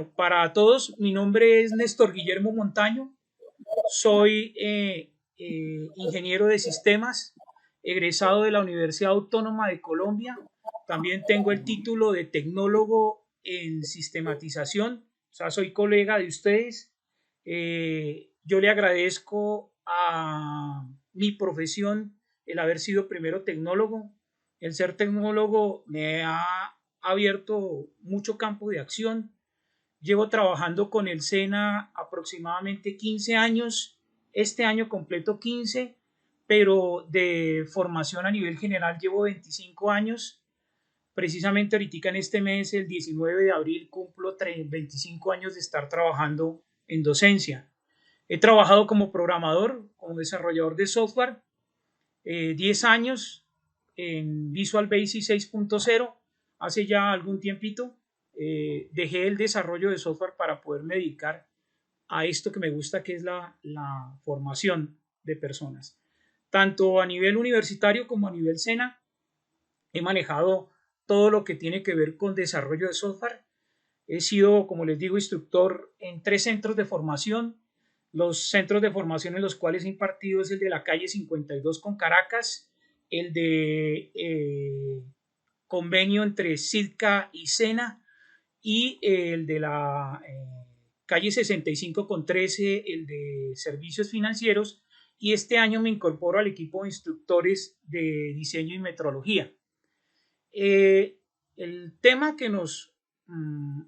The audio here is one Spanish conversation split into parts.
Bueno, para todos, mi nombre es Néstor Guillermo Montaño, soy ingeniero de sistemas, egresado de la Universidad Autónoma de Colombia. También tengo el título de tecnólogo en sistematización, o sea, soy colega de ustedes. Yo le agradezco a mi profesión el haber sido primero tecnólogo. El ser tecnólogo me ha abierto mucho campo de acción. Llevo trabajando con el SENA aproximadamente 15 años, este año completo 15, pero de formación a nivel general llevo 25 años. Precisamente ahorita en este mes, el 19 de abril, cumplo 25 años de estar trabajando en docencia. He trabajado como programador, como desarrollador de software, 10 años en Visual Basic 6.0, hace ya algún tiempito. Dejé el desarrollo de software para poderme dedicar a esto que me gusta, que es la formación de personas. Tanto a nivel universitario como a nivel SENA, he manejado todo lo que tiene que ver con desarrollo de software. He sido, como les digo, instructor en 3 centros de formación. Los centros de formación en los cuales he impartido es el de la calle 52 con Caracas, el de convenio entre SIDCA y SENA, y el de la calle 65 con 13, el de servicios financieros. Y este año me incorporo al equipo de instructores de diseño y metrología. El tema que nos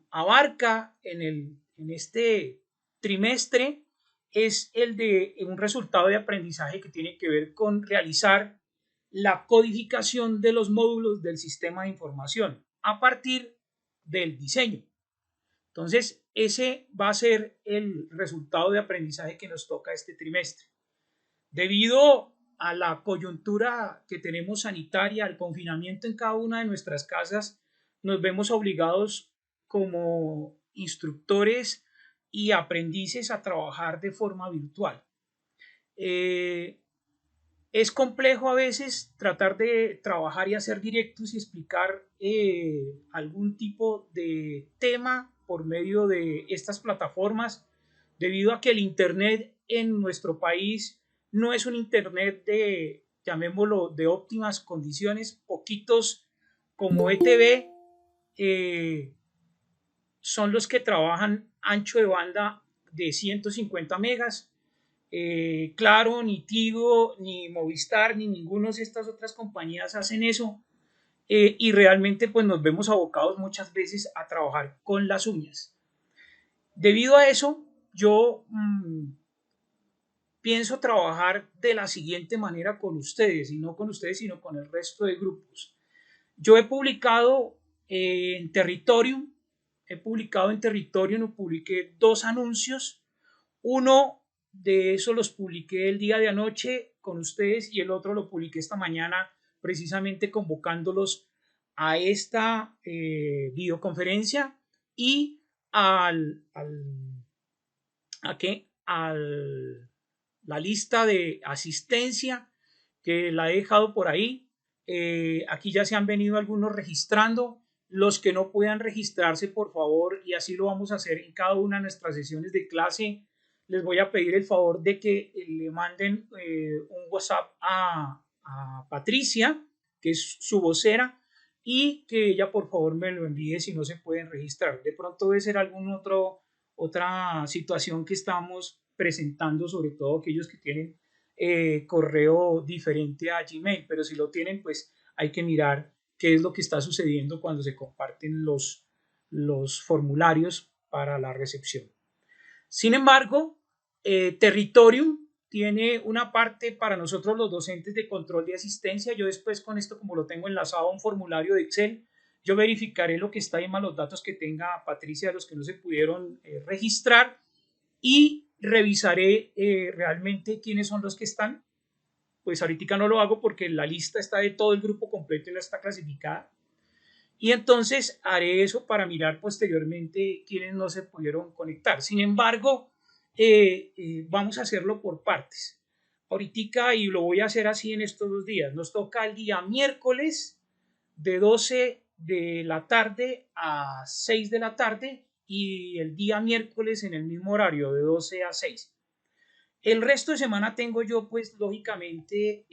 abarca en este trimestre es el de un resultado de aprendizaje que tiene que ver con realizar la codificación de los módulos del sistema de información a partir del diseño. Entonces, ese va a ser el resultado de aprendizaje que nos toca este trimestre. Debido a la coyuntura que tenemos sanitaria, al confinamiento en cada una de nuestras casas, nos vemos obligados como instructores y aprendices a trabajar de forma virtual. Eh, es complejo a veces tratar de trabajar y hacer directos y explicar algún tipo de tema por medio de estas plataformas, debido a que el Internet en nuestro país no es un Internet de, llamémoslo, de óptimas condiciones. Poquitos como ETV son los que trabajan ancho de banda de 150 megas. Claro, ni Tigo, ni Movistar, ni ninguna de estas otras compañías hacen eso. Y realmente pues nos vemos abocados muchas veces a trabajar con las uñas. Debido a eso, yo pienso trabajar de la siguiente manera con ustedes, y no con ustedes, sino con el resto de grupos. Yo he publicado en Territorium, publiqué 2 anuncios. Uno de esos los publiqué el día de anoche con ustedes y el otro lo publiqué esta mañana precisamente convocándolos a esta videoconferencia y ¿a qué? La lista de asistencia que la he dejado por ahí. Aquí ya se han venido algunos registrando. Los que no puedan registrarse, por favor, y así lo vamos a hacer en cada una de nuestras sesiones de clase, les voy a pedir el favor de que le manden un WhatsApp a Patricia, que es su vocera, y que ella por favor me lo envíe si no se pueden registrar. De pronto debe ser otra situación que estamos presentando, sobre todo aquellos que tienen correo diferente a Gmail, pero si lo tienen, pues hay que mirar qué es lo que está sucediendo cuando se comparten los formularios para la recepción. Sin embargo, Territorium tiene una parte para nosotros los docentes de control de asistencia. Yo después con esto, como lo tengo enlazado a un formulario de Excel, yo verificaré lo que está ahí más los datos que tenga Patricia de los que no se pudieron registrar, y revisaré realmente quiénes son los que están. Pues ahorita no lo hago porque la lista está de todo el grupo completo y no está clasificada. Y entonces haré eso para mirar posteriormente quiénes no se pudieron conectar. Sin embargo, vamos a hacerlo por partes. Ahorita, y lo voy a hacer así en estos 2 días, nos toca el día miércoles de 12 de la tarde a 6 de la tarde y el día miércoles en el mismo horario de 12 a 6. El resto de semana tengo yo, pues, lógicamente,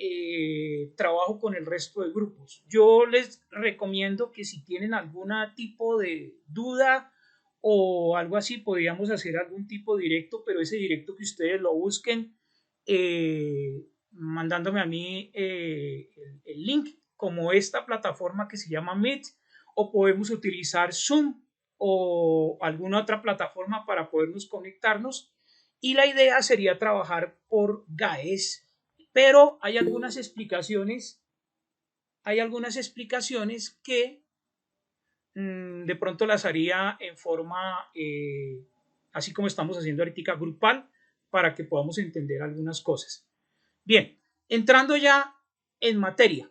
trabajo con el resto de grupos. Yo les recomiendo que si tienen algún tipo de duda o algo así, podríamos hacer algún tipo de directo, pero ese directo que ustedes lo busquen mandándome a mí el link, como esta plataforma que se llama Meet, o podemos utilizar Zoom o alguna otra plataforma para podernos conectarnos. Y la idea sería trabajar por GAES, pero hay algunas explicaciones que de pronto las haría en forma, así como estamos haciendo ahorita, grupal, para que podamos entender algunas cosas. Bien, entrando ya en materia,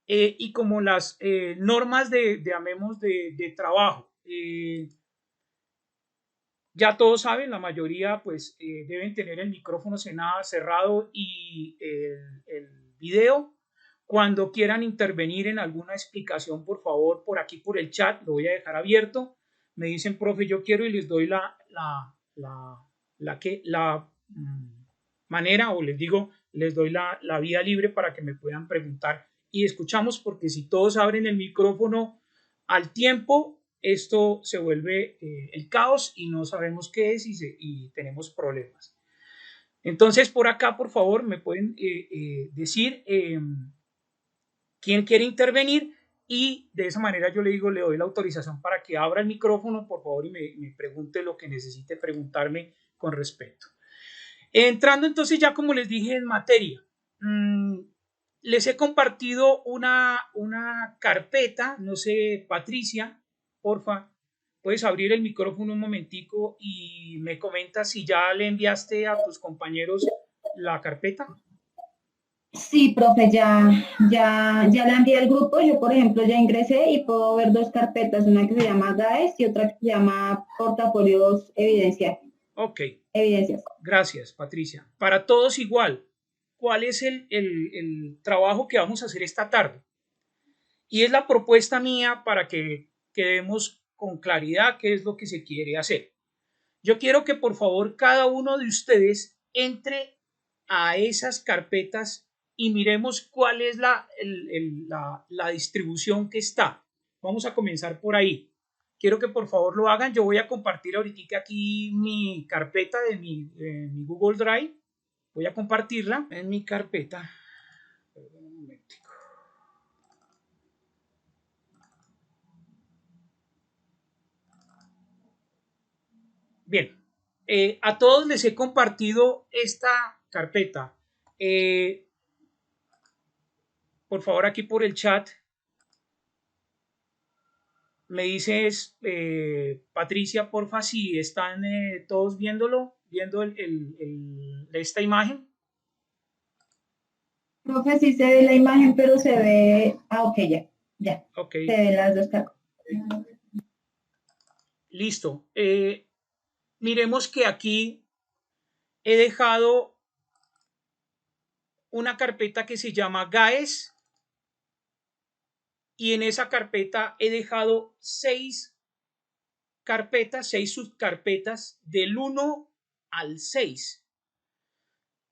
y como las normas de trabajo, ya todos saben, la mayoría pues deben tener el micrófono cerrado y el video. Cuando quieran intervenir en alguna explicación, por favor, por aquí por el chat, lo voy a dejar abierto. Me dicen, profe, yo quiero, y les doy la manera, o les digo, les doy la vía libre para que me puedan preguntar y escuchamos, porque si todos abren el micrófono al tiempo, esto se vuelve el caos y no sabemos qué es y tenemos problemas. Entonces, por acá, por favor, me pueden decir quién quiere intervenir, y de esa manera yo le digo, le doy la autorización para que abra el micrófono, por favor, y me pregunte lo que necesite preguntarme con respecto. Entrando entonces ya, como les dije, en materia, les he compartido una carpeta, no sé, Patricia, porfa, puedes abrir el micrófono un momentico y me comentas si ya le enviaste a tus compañeros la carpeta. Sí, profe, ya la envié al grupo. Yo, por ejemplo, ya ingresé y puedo ver dos carpetas, una que se llama GAES y otra que se llama Portafolios Evidencia. Ok. Evidencias. Gracias, Patricia. Para todos igual, ¿cuál es el trabajo que vamos a hacer esta tarde? Y es la propuesta mía para que quedemos con claridad qué es lo que se quiere hacer. Yo quiero que por favor cada uno de ustedes entre a esas carpetas y miremos cuál es la distribución que está. Vamos a comenzar por ahí. Quiero que por favor lo hagan. Yo voy a compartir ahorita aquí mi carpeta de mi Google Drive. Voy a compartirla en mi carpeta. Bien, a todos les he compartido esta carpeta. Por favor, aquí por el chat, me dices, Patricia, porfa, si están todos viendo esta imagen. Profe, sí se ve la imagen, pero se ve... Ah, ok, ya. Okay. Se ven las dos carpetas. Listo. Miremos que aquí he dejado una carpeta que se llama GAES, y en esa carpeta he dejado 6 carpetas, 6 subcarpetas del 1 al 6.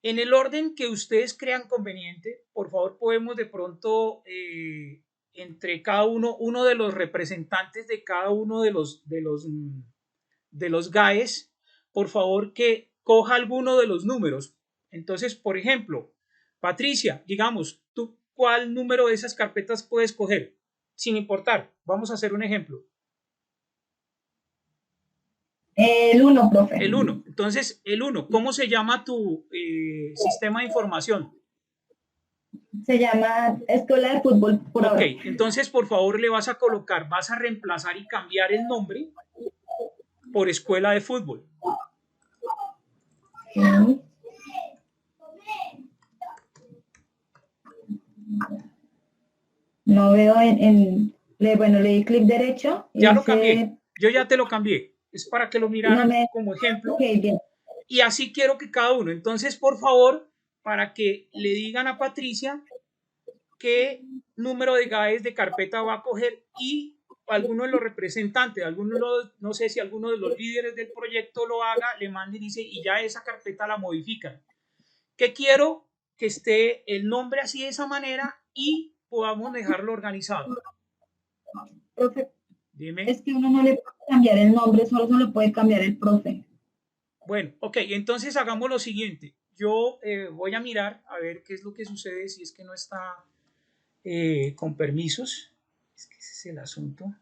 En el orden que ustedes crean conveniente, por favor, podemos de pronto entre cada uno de los representantes de cada uno de los GAES, por favor, que coja alguno de los números. Entonces, por ejemplo, Patricia, digamos, ¿tú cuál número de esas carpetas puedes coger? Sin importar, vamos a hacer un ejemplo. El 1, profe. El 1. Entonces, el 1. ¿Cómo se llama tu sistema de información? Se llama Escuela de Fútbol por ahora. Ok, entonces por favor le vas a colocar, vas a reemplazar y cambiar el nombre por Escuela de Fútbol. No veo bueno, le di clic derecho. Ya lo cambié, yo ya te lo cambié. Es para que lo miraran como ejemplo. Okay, bien. Y así quiero que cada uno. Entonces, por favor, para que le digan a Patricia qué número de GAES de carpeta va a coger, y alguno de los representantes, no sé si alguno de los líderes del proyecto lo haga, le mande y dice, y ya esa carpeta la modifican. ¿Qué quiero? Que esté el nombre así de esa manera y podamos dejarlo organizado. Profe, Dime. es que uno no le puede cambiar el nombre, solo se lo puede cambiar el profe. Bueno, ok, entonces hagamos lo siguiente. Yo voy a mirar a ver qué es lo que sucede si es que no está con permisos. Es que ese es el asunto.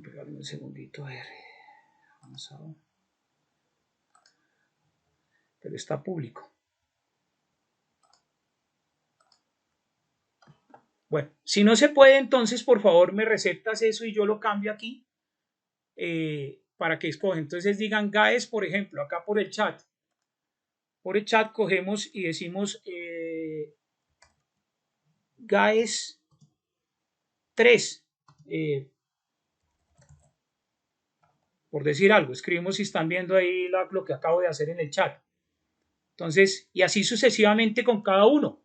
Regálame un segundito, a ver. Vamos a ver. Pero está público. Bueno, si no se puede, entonces por favor me recetas eso y yo lo cambio aquí para que escogen. Entonces digan GAES, por ejemplo, acá por el chat. Por el chat cogemos y decimos GAES 3. Por decir algo, escribimos si están viendo ahí lo que acabo de hacer en el chat. Entonces, y así sucesivamente con cada uno.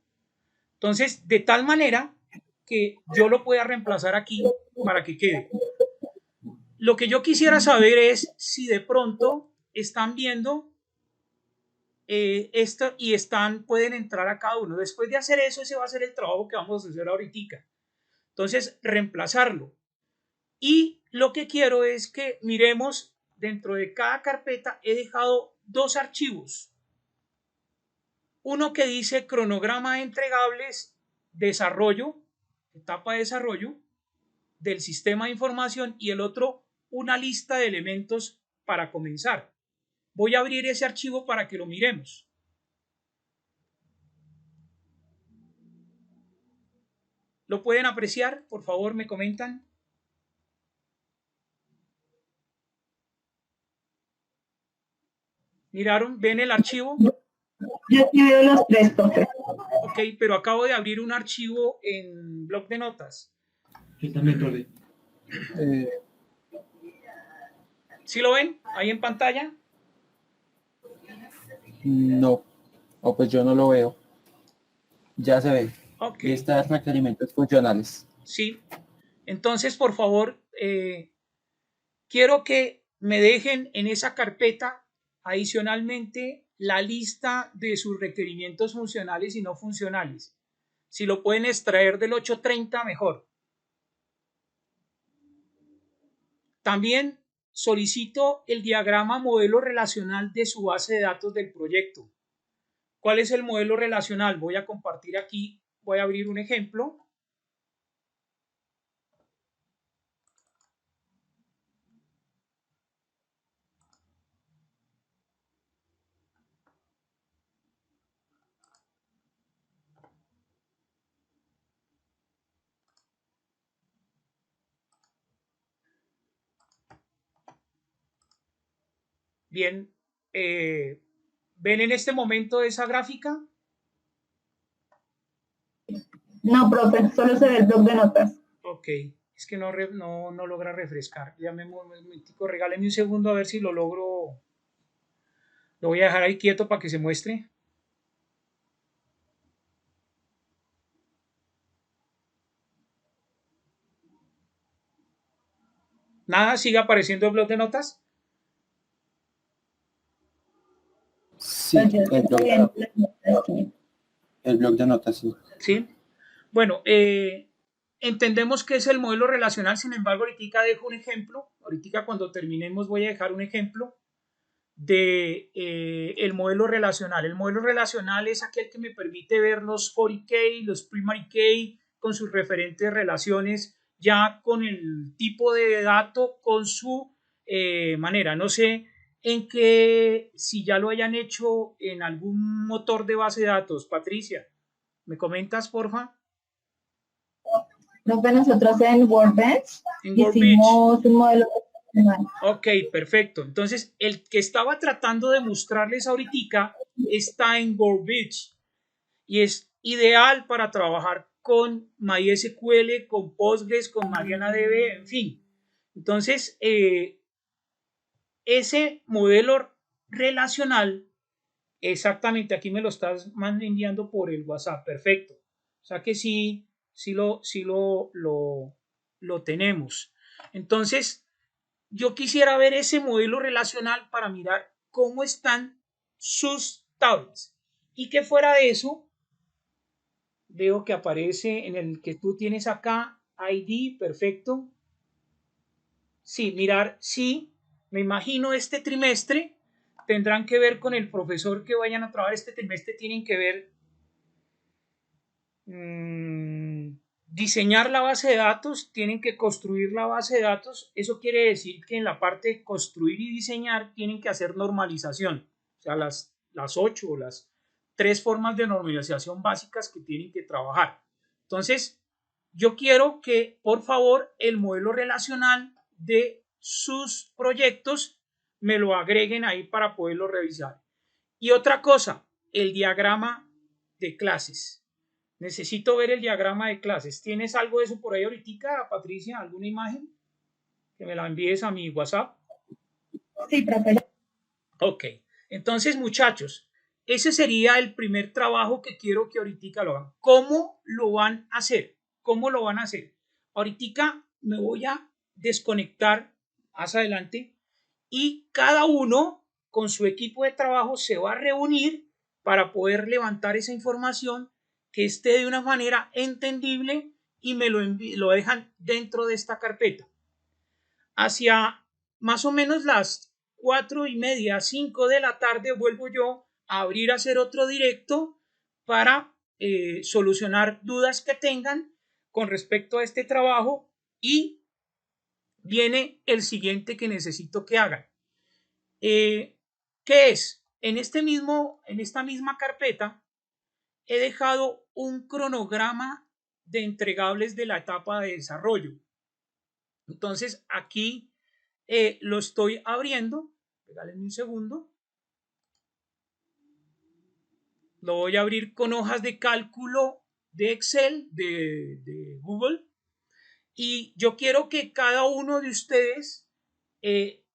Entonces, de tal manera que yo lo pueda reemplazar aquí para que quede. Lo que yo quisiera saber es si de pronto están viendo esto y pueden entrar a cada uno. Después de hacer eso, ese va a ser el trabajo que vamos a hacer ahorita. Entonces, reemplazarlo. Y lo que quiero es que miremos dentro de cada carpeta, he dejado dos archivos. Uno que dice cronograma de entregables, desarrollo, etapa de desarrollo del sistema de información, y el otro una lista de elementos para comenzar. Voy a abrir ese archivo para que lo miremos. ¿Lo pueden apreciar? Por favor, me comentan. ¿Miraron? ¿Ven el archivo? Yo sí veo los tres, profe. Ok, pero acabo de abrir un archivo en bloc de notas. Yo también, profe. ¿Sí lo ven ahí en pantalla? No, o pues yo no lo veo. Ya se ve. Ok. Lista de requerimientos funcionales. Sí. Entonces, por favor, quiero que me dejen en esa carpeta adicionalmente la lista de sus requerimientos funcionales y no funcionales. Si lo pueden extraer del 830, mejor. También solicito el diagrama modelo relacional de su base de datos del proyecto. ¿Cuál es el modelo relacional? Voy a compartir aquí, voy a abrir un ejemplo. Bien, ¿ven en este momento esa gráfica? No, profe, solo se ve el bloc de notas. Ok, es que no logra refrescar. Ya regáleme un segundo a ver si lo logro. Lo voy a dejar ahí quieto para que se muestre. Nada, sigue apareciendo el bloc de notas. Sí, el bloc de notas, sí. Sí. Bueno, entendemos que es el modelo relacional, sin embargo, ahorita dejo un ejemplo. Ahorita cuando terminemos voy a dejar un ejemplo de el modelo relacional. El modelo relacional es aquel que me permite ver los 40 key, los primary key con sus referentes relaciones, ya con el tipo de dato, con su manera. No sé en qué, si ya lo hayan hecho en algún motor de base de datos. Patricia, ¿me comentas, porfa? Profe, nosotros en Workbench En hicimos un modelo. Ok, perfecto. Entonces, el que estaba tratando de mostrarles ahorita está en Workbench y es ideal para trabajar con MySQL, con Postgres, con MarianaDB, en fin. Entonces, ese modelo relacional, exactamente, aquí me lo estás enviando por el WhatsApp, perfecto. O sea que sí lo tenemos. Entonces, yo quisiera ver ese modelo relacional para mirar cómo están sus tablas. Y que fuera de eso, veo que aparece en el que tú tienes acá, ID, perfecto. Sí, mirar, sí, me imagino este trimestre tendrán que ver con el profesor que vayan a trabajar este trimestre, tienen que ver diseñar la base de datos, tienen que construir la base de datos. Eso quiere decir que en la parte de construir y diseñar tienen que hacer normalización, o sea, las 8 o las 3 formas de normalización básicas que tienen que trabajar. Entonces, yo quiero que por favor el modelo relacional de sus proyectos me lo agreguen ahí para poderlo revisar. Y otra cosa, el diagrama de clases. Necesito ver el diagrama de clases. ¿Tienes algo de eso por ahí ahorita, Patricia? ¿Alguna imagen? Que me la envíes a mi WhatsApp. Sí, profe. Ok. Entonces, muchachos, ese sería el primer trabajo que quiero que ahorita lo hagan. ¿Cómo lo van a hacer? ¿Cómo lo van a hacer? Ahorita me voy a desconectar más adelante y cada uno con su equipo de trabajo se va a reunir para poder levantar esa información que esté de una manera entendible y me lo dejan dentro de esta carpeta. Hacia más o menos las 4:30, 5 de la tarde vuelvo yo a abrir a hacer otro directo para solucionar dudas que tengan con respecto a este trabajo y viene el siguiente que necesito que hagan. ¿Qué es? En esta misma carpeta he dejado un cronograma de entregables de la etapa de desarrollo. Entonces aquí lo estoy abriendo. Regálenme un segundo. Lo voy a abrir con hojas de cálculo de Excel, de Google. Y yo quiero que cada uno de ustedes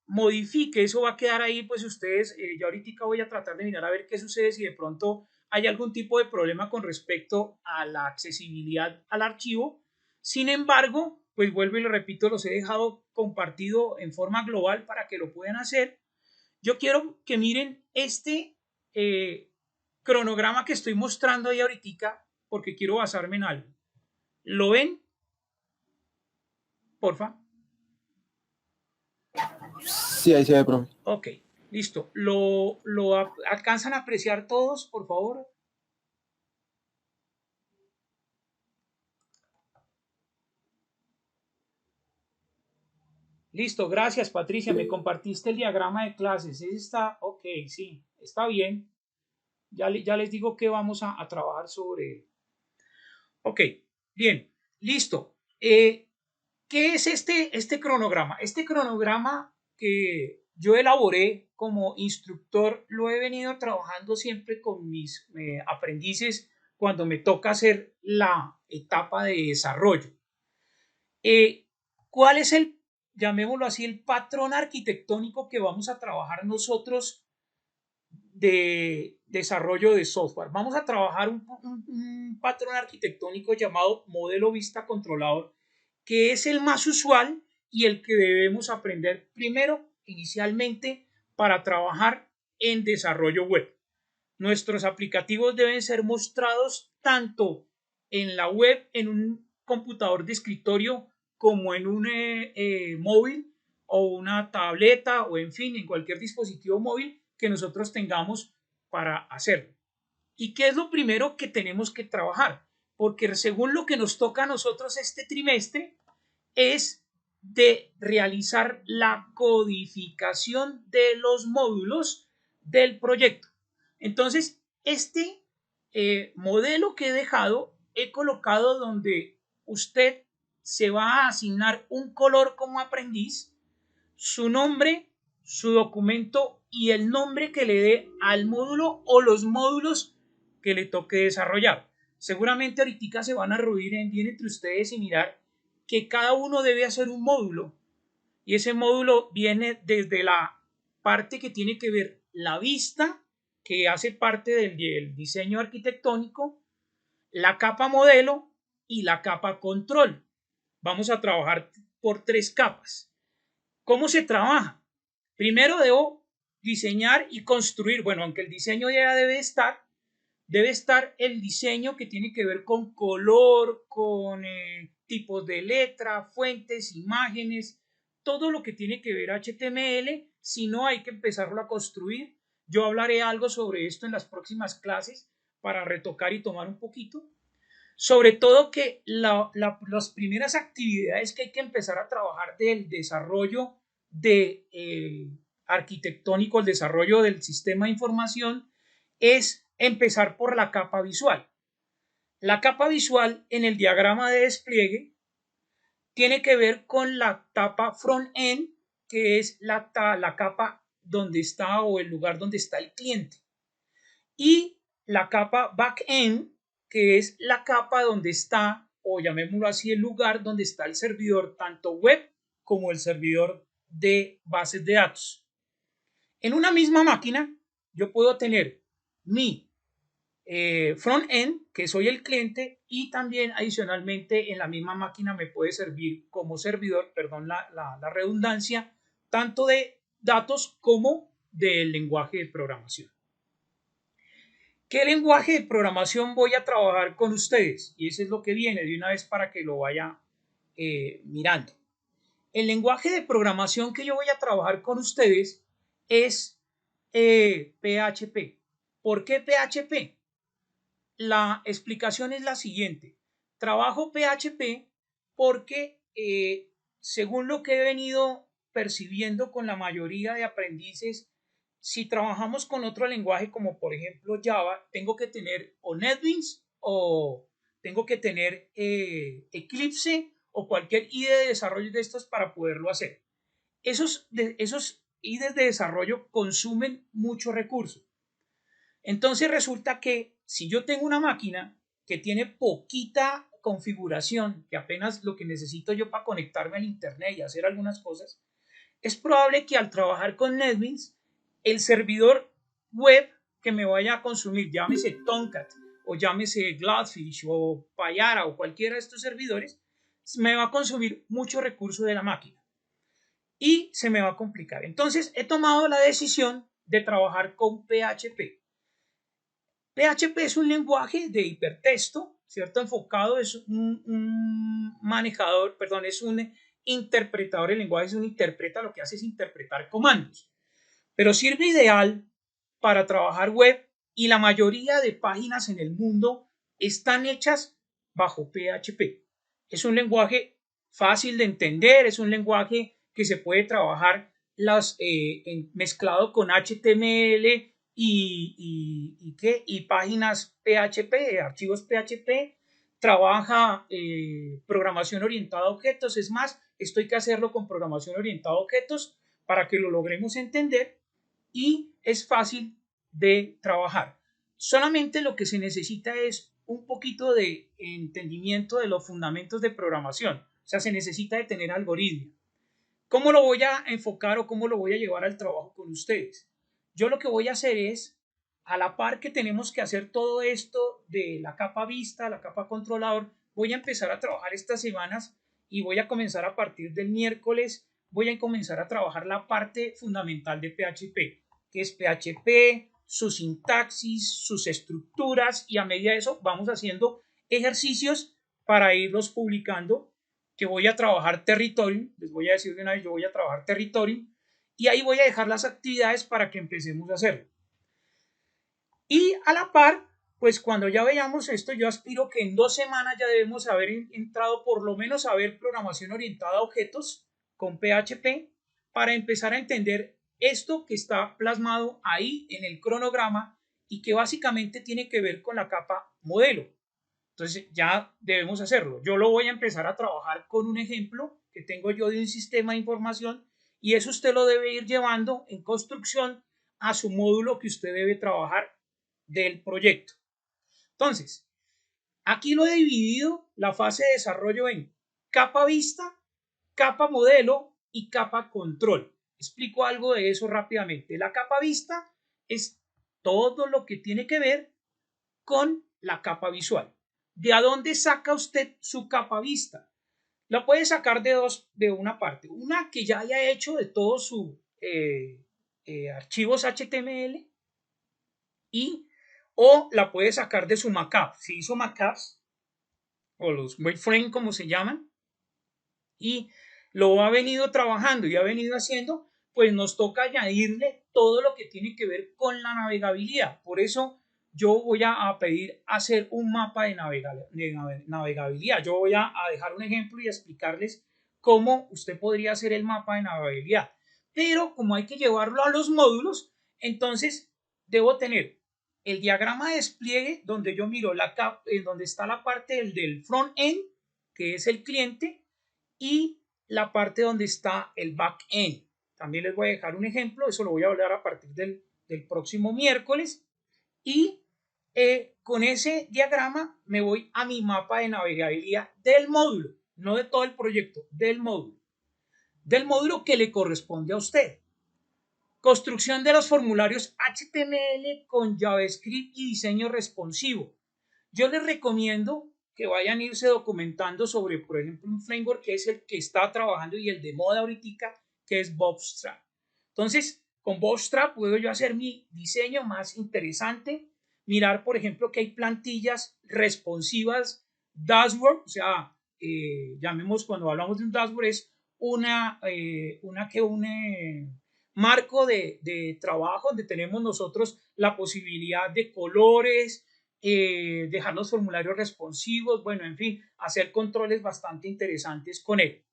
modifique, eso va a quedar ahí, pues ustedes, yo ahorita voy a tratar de mirar a ver qué sucede si de pronto hay algún tipo de problema con respecto a la accesibilidad al archivo. Sin embargo, pues vuelvo y lo repito, los he dejado compartido en forma global para que lo puedan hacer. Yo quiero que miren este eh, cronograma que estoy mostrando ahí ahorita porque quiero basarme en algo. ¿Lo ven? Porfa. Sí, ahí se ve, profe. Ok, listo. ¿Lo alcanzan a apreciar todos, por favor? Listo, gracias Patricia. Me compartiste el diagrama de clases. Ese está, ok, sí, está bien. Ya les digo que vamos a trabajar sobre él. Ok, bien, listo. ¿Qué es este cronograma? Este cronograma que yo elaboré como instructor lo he venido trabajando siempre con mis aprendices cuando me toca hacer la etapa de desarrollo. ¿Cuál es llamémoslo así, el patrón arquitectónico que vamos a trabajar nosotros de desarrollo de software? Vamos a trabajar un patrón arquitectónico llamado modelo vista controlador, que es el más usual y el que debemos aprender primero, inicialmente, para trabajar en desarrollo web. Nuestros aplicativos deben ser mostrados tanto en la web, en un computador de escritorio, como en un móvil o una tableta o en fin, en cualquier dispositivo móvil que nosotros tengamos para hacerlo. ¿Y qué es lo primero que tenemos que trabajar? Porque según lo que nos toca a nosotros este trimestre es de realizar la codificación de los módulos del proyecto. Entonces, este modelo que he dejado, he colocado donde usted se va a asignar un color como aprendiz, su nombre, su documento y el nombre que le dé al módulo o los módulos que le toque desarrollar. Seguramente ahorita se van a reunir bien entre ustedes y mirar que cada uno debe hacer un módulo Y ese módulo viene desde la parte que tiene que ver la vista, que hace parte del diseño arquitectónico, la capa modelo y la capa control. Vamos a trabajar por 3 capas. ¿Cómo se trabaja? Primero debo diseñar y construir, bueno, aunque el diseño ya debe estar el diseño que tiene que ver con color, con tipos de letra, fuentes, imágenes, todo lo que tiene que ver HTML, si no hay que empezarlo a construir. Yo hablaré algo sobre esto en las próximas clases para retocar y tomar un poquito. Sobre todo que las primeras actividades que hay que empezar a trabajar del desarrollo arquitectónico, el desarrollo del sistema de información, es empezar por la capa visual. La capa visual en el diagrama de despliegue tiene que ver con la capa front-end, que es la capa donde está o el lugar donde está el cliente. Y la capa back-end, que es la capa donde está, o llamémoslo así, el lugar donde está el servidor, tanto web como el servidor de bases de datos. En una misma máquina, yo puedo tener mi front-end, que soy el cliente, y también adicionalmente en la misma máquina me puede servir como servidor, perdón la redundancia, tanto de datos como del lenguaje de programación. ¿Qué lenguaje de programación voy a trabajar con ustedes? Y eso es lo que viene de una vez para que lo vaya mirando. El lenguaje de programación que yo voy a trabajar con ustedes es PHP. ¿Por qué PHP? La explicación es la siguiente. Trabajo PHP porque según lo que he venido percibiendo con la mayoría de aprendices, si trabajamos con otro lenguaje como por ejemplo Java, tengo que tener o NetBeans o tengo que tener Eclipse o cualquier IDE de desarrollo de estos para poderlo hacer. Esos IDEs de desarrollo consumen mucho recurso. Entonces resulta que si yo tengo una máquina que tiene poquita configuración, que apenas lo que necesito yo para conectarme al internet y hacer algunas cosas, es probable que al trabajar con NetBeans, el servidor web que me vaya a consumir, llámese Tomcat o llámese Gladfish o Payara o cualquiera de estos servidores, me va a consumir mucho recurso de la máquina y se me va a complicar. Entonces he tomado la decisión de trabajar con PHP. PHP es un lenguaje de hipertexto, ¿cierto? Enfocado, es un manejador, perdón, es un interpretador. El lenguaje es un interpreta, lo que hace es interpretar comandos, pero sirve ideal para trabajar web y la mayoría de páginas en el mundo están hechas bajo PHP. Es un lenguaje fácil de entender, es un lenguaje que se puede trabajar mezclado con HTML y páginas PHP, archivos PHP, trabaja programación orientada a objetos. Es más, esto hay que hacerlo con programación orientada a objetos para que lo logremos entender y es fácil de trabajar. Solamente lo que se necesita es un poquito de entendimiento de los fundamentos de programación. O sea, se necesita de tener algoritmos. ¿Cómo lo voy a enfocar o cómo lo voy a llevar al trabajo con ustedes? Yo lo que voy a hacer es, a la par que tenemos que hacer todo esto de la capa vista, la capa controlador, voy a empezar a trabajar estas semanas y voy a comenzar a partir del miércoles, voy a comenzar a trabajar la parte fundamental de PHP, que es PHP, su sintaxis, sus estructuras, y a medida de eso vamos haciendo ejercicios para irlos publicando, que voy a trabajar Territory, les voy a decir de una vez, yo voy a trabajar Territory, y ahí voy a dejar las actividades para que empecemos a hacerlo. Y a la par, pues cuando ya veamos esto, yo aspiro que en 2 semanas ya debemos haber entrado por lo menos a ver programación orientada a objetos con PHP para empezar a entender esto que está plasmado ahí en el cronograma y que básicamente tiene que ver con la capa modelo. Entonces ya debemos hacerlo. Yo lo voy a empezar a trabajar con un ejemplo que tengo yo de un sistema de información y eso usted lo debe ir llevando en construcción a su módulo que usted debe trabajar del proyecto. Entonces, aquí lo he dividido la fase de desarrollo en capa vista, capa modelo y capa control. Explico algo de eso rápidamente. La capa vista es todo lo que tiene que ver con la capa visual. ¿De a dónde saca usted su capa vista? La puede sacar de una parte. Una que ya haya hecho de todos sus archivos HTML o la puede sacar de su markup. Si hizo markups o los wireframe como se llaman y lo ha venido trabajando y ha venido haciendo, pues nos toca añadirle todo lo que tiene que ver con la navegabilidad. Por eso yo voy a pedir hacer un mapa de navegabilidad. Yo voy a dejar un ejemplo y a explicarles cómo usted podría hacer el mapa de navegabilidad. Pero como hay que llevarlo a los módulos, entonces debo tener el diagrama de despliegue donde yo miro donde está la parte del front-end, que es el cliente, y la parte donde está el back-end. También les voy a dejar un ejemplo, eso lo voy a hablar a partir del próximo miércoles. Y con ese diagrama me voy a mi mapa de navegabilidad del módulo, no de todo el proyecto, del módulo que le corresponde a usted. Construcción de los formularios HTML con JavaScript y diseño responsivo. Yo les recomiendo que vayan a irse documentando sobre, por ejemplo, un framework que es el que está trabajando y el de moda ahorita, que es Bootstrap. Entonces, con Bootstrap puedo yo hacer mi diseño más interesante, mirar, por ejemplo, que hay plantillas responsivas, dashboard, o sea, llamemos cuando hablamos de un dashboard es un marco de trabajo donde tenemos nosotros la posibilidad de colores, dejar los formularios responsivos, bueno, en fin, hacer controles bastante interesantes con él.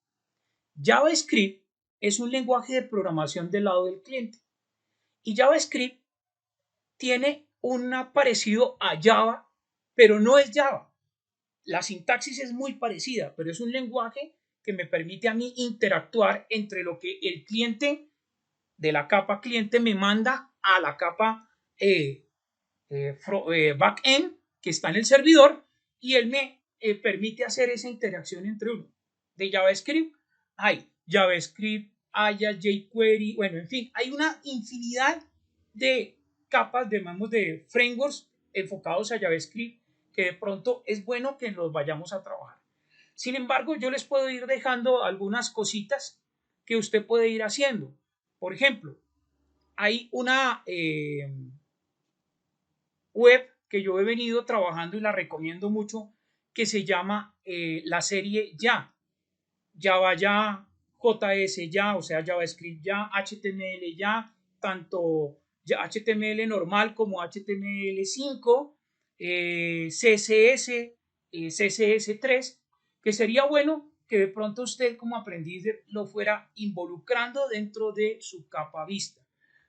JavaScript es un lenguaje de programación del lado del cliente y JavaScript tiene un parecido a Java, pero no es Java. La sintaxis es muy parecida, pero es un lenguaje que me permite a mí interactuar entre lo que el cliente de la capa cliente me manda a la capa backend que está en el servidor y él me permite hacer esa interacción entre uno. De JavaScript hay JavaScript, Ajax, jQuery, bueno, en fin, hay una infinidad de capas, de frameworks enfocados a JavaScript que de pronto es bueno que los vayamos a trabajar. Sin embargo, yo les puedo ir dejando algunas cositas que usted puede ir haciendo. Por ejemplo, hay una web que yo he venido trabajando y la recomiendo mucho que se llama la serie Ya, Java Ya, JS Ya, o sea JavaScript Ya, HTML Ya, tanto HTML normal como HTML5, CSS, CSS3, que sería bueno que de pronto usted como aprendiz lo fuera involucrando dentro de su capa vista.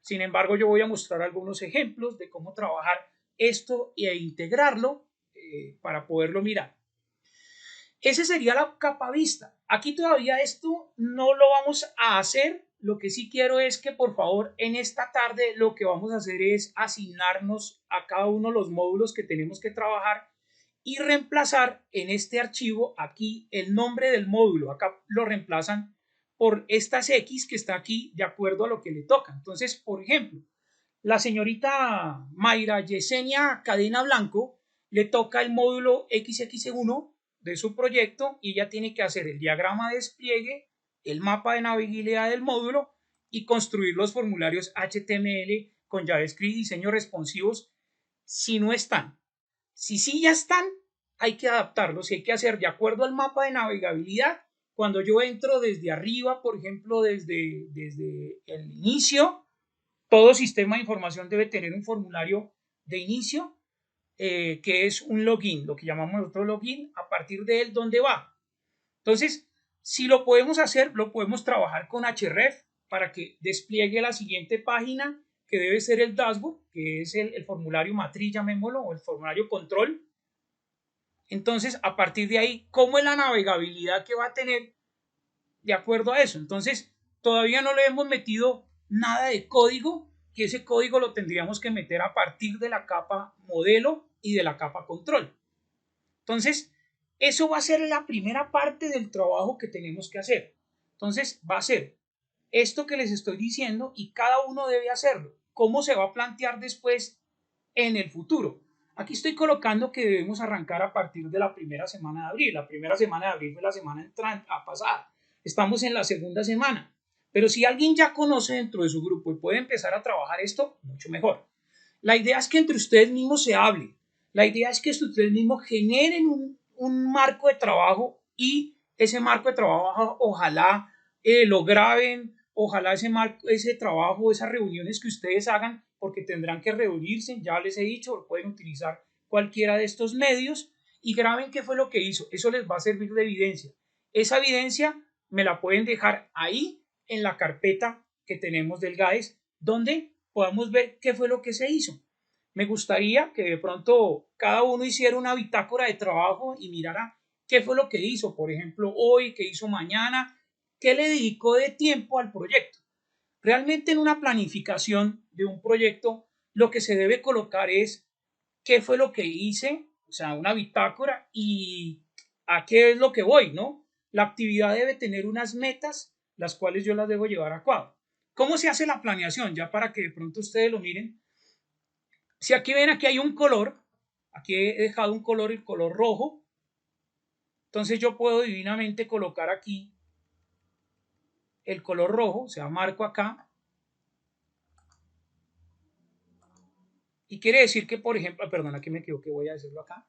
Sin embargo, yo voy a mostrar algunos ejemplos de cómo trabajar esto e integrarlo para poderlo mirar. Ese sería la capa vista. Aquí todavía esto no lo vamos a hacer. Lo que sí quiero es que por favor en esta tarde lo que vamos a hacer es asignarnos a cada uno de los módulos que tenemos que trabajar y reemplazar en este archivo aquí el nombre del módulo. Acá lo reemplazan por estas X que está aquí de acuerdo a lo que le toca. Entonces, por ejemplo, la señorita Mayra Yesenia Cadena Blanco le toca el módulo XX1 de su proyecto y ella tiene que hacer el diagrama de despliegue, el mapa de navegabilidad del módulo y construir los formularios HTML con JavaScript y diseños responsivos si no están. Si sí ya están, hay que adaptarlos y hay que hacer de acuerdo al mapa de navegabilidad. Cuando yo entro desde arriba, por ejemplo, desde el inicio, todo sistema de información debe tener un formulario de inicio que es un login, lo que llamamos nosotros login, a partir de él, ¿dónde va? Entonces, si lo podemos hacer, lo podemos trabajar con href para que despliegue la siguiente página, que debe ser el dashboard, que es el formulario matriz, llamémoslo, o el formulario control. Entonces, a partir de ahí, ¿cómo es la navegabilidad que va a tener de acuerdo a eso? Entonces, todavía no le hemos metido nada de código, que ese código lo tendríamos que meter a partir de la capa modelo y de la capa control. Entonces, eso va a ser la primera parte del trabajo que tenemos que hacer. Entonces va a ser esto que les estoy diciendo y cada uno debe hacerlo. ¿Cómo se va a plantear después en el futuro? Aquí estoy colocando que debemos arrancar a partir de la primera semana de abril. La primera semana de abril fue la semana entrante, pasada. Estamos en la segunda semana. Pero si alguien ya conoce dentro de su grupo y puede empezar a trabajar esto, mucho mejor. La idea es que entre ustedes mismos se hable. La idea es que ustedes mismos generen un marco de trabajo y ese marco de trabajo ojalá lo graben, ojalá ese trabajo, esas reuniones que ustedes hagan, porque tendrán que reunirse, ya les he dicho, pueden utilizar cualquiera de estos medios y graben qué fue lo que hizo. Eso les va a servir de evidencia. Esa evidencia me la pueden dejar ahí en la carpeta que tenemos del GAES, donde podamos ver qué fue lo que se hizo. Me gustaría que de pronto cada uno hiciera una bitácora de trabajo y mirara qué fue lo que hizo, por ejemplo, hoy, qué hizo mañana, qué le dedicó de tiempo al proyecto. Realmente en una planificación de un proyecto, lo que se debe colocar es qué fue lo que hice, o sea, una bitácora y a qué es lo que voy, ¿no? La actividad debe tener unas metas, las cuales yo las debo llevar a cabo. ¿Cómo se hace la planeación? Ya para que de pronto ustedes lo miren. Si aquí ven, aquí hay un color, aquí he dejado un color, el color rojo, entonces yo puedo divinamente colocar aquí el color rojo, o sea, marco acá, y quiere decir que, por ejemplo, perdón, aquí me equivoqué, voy a decirlo acá.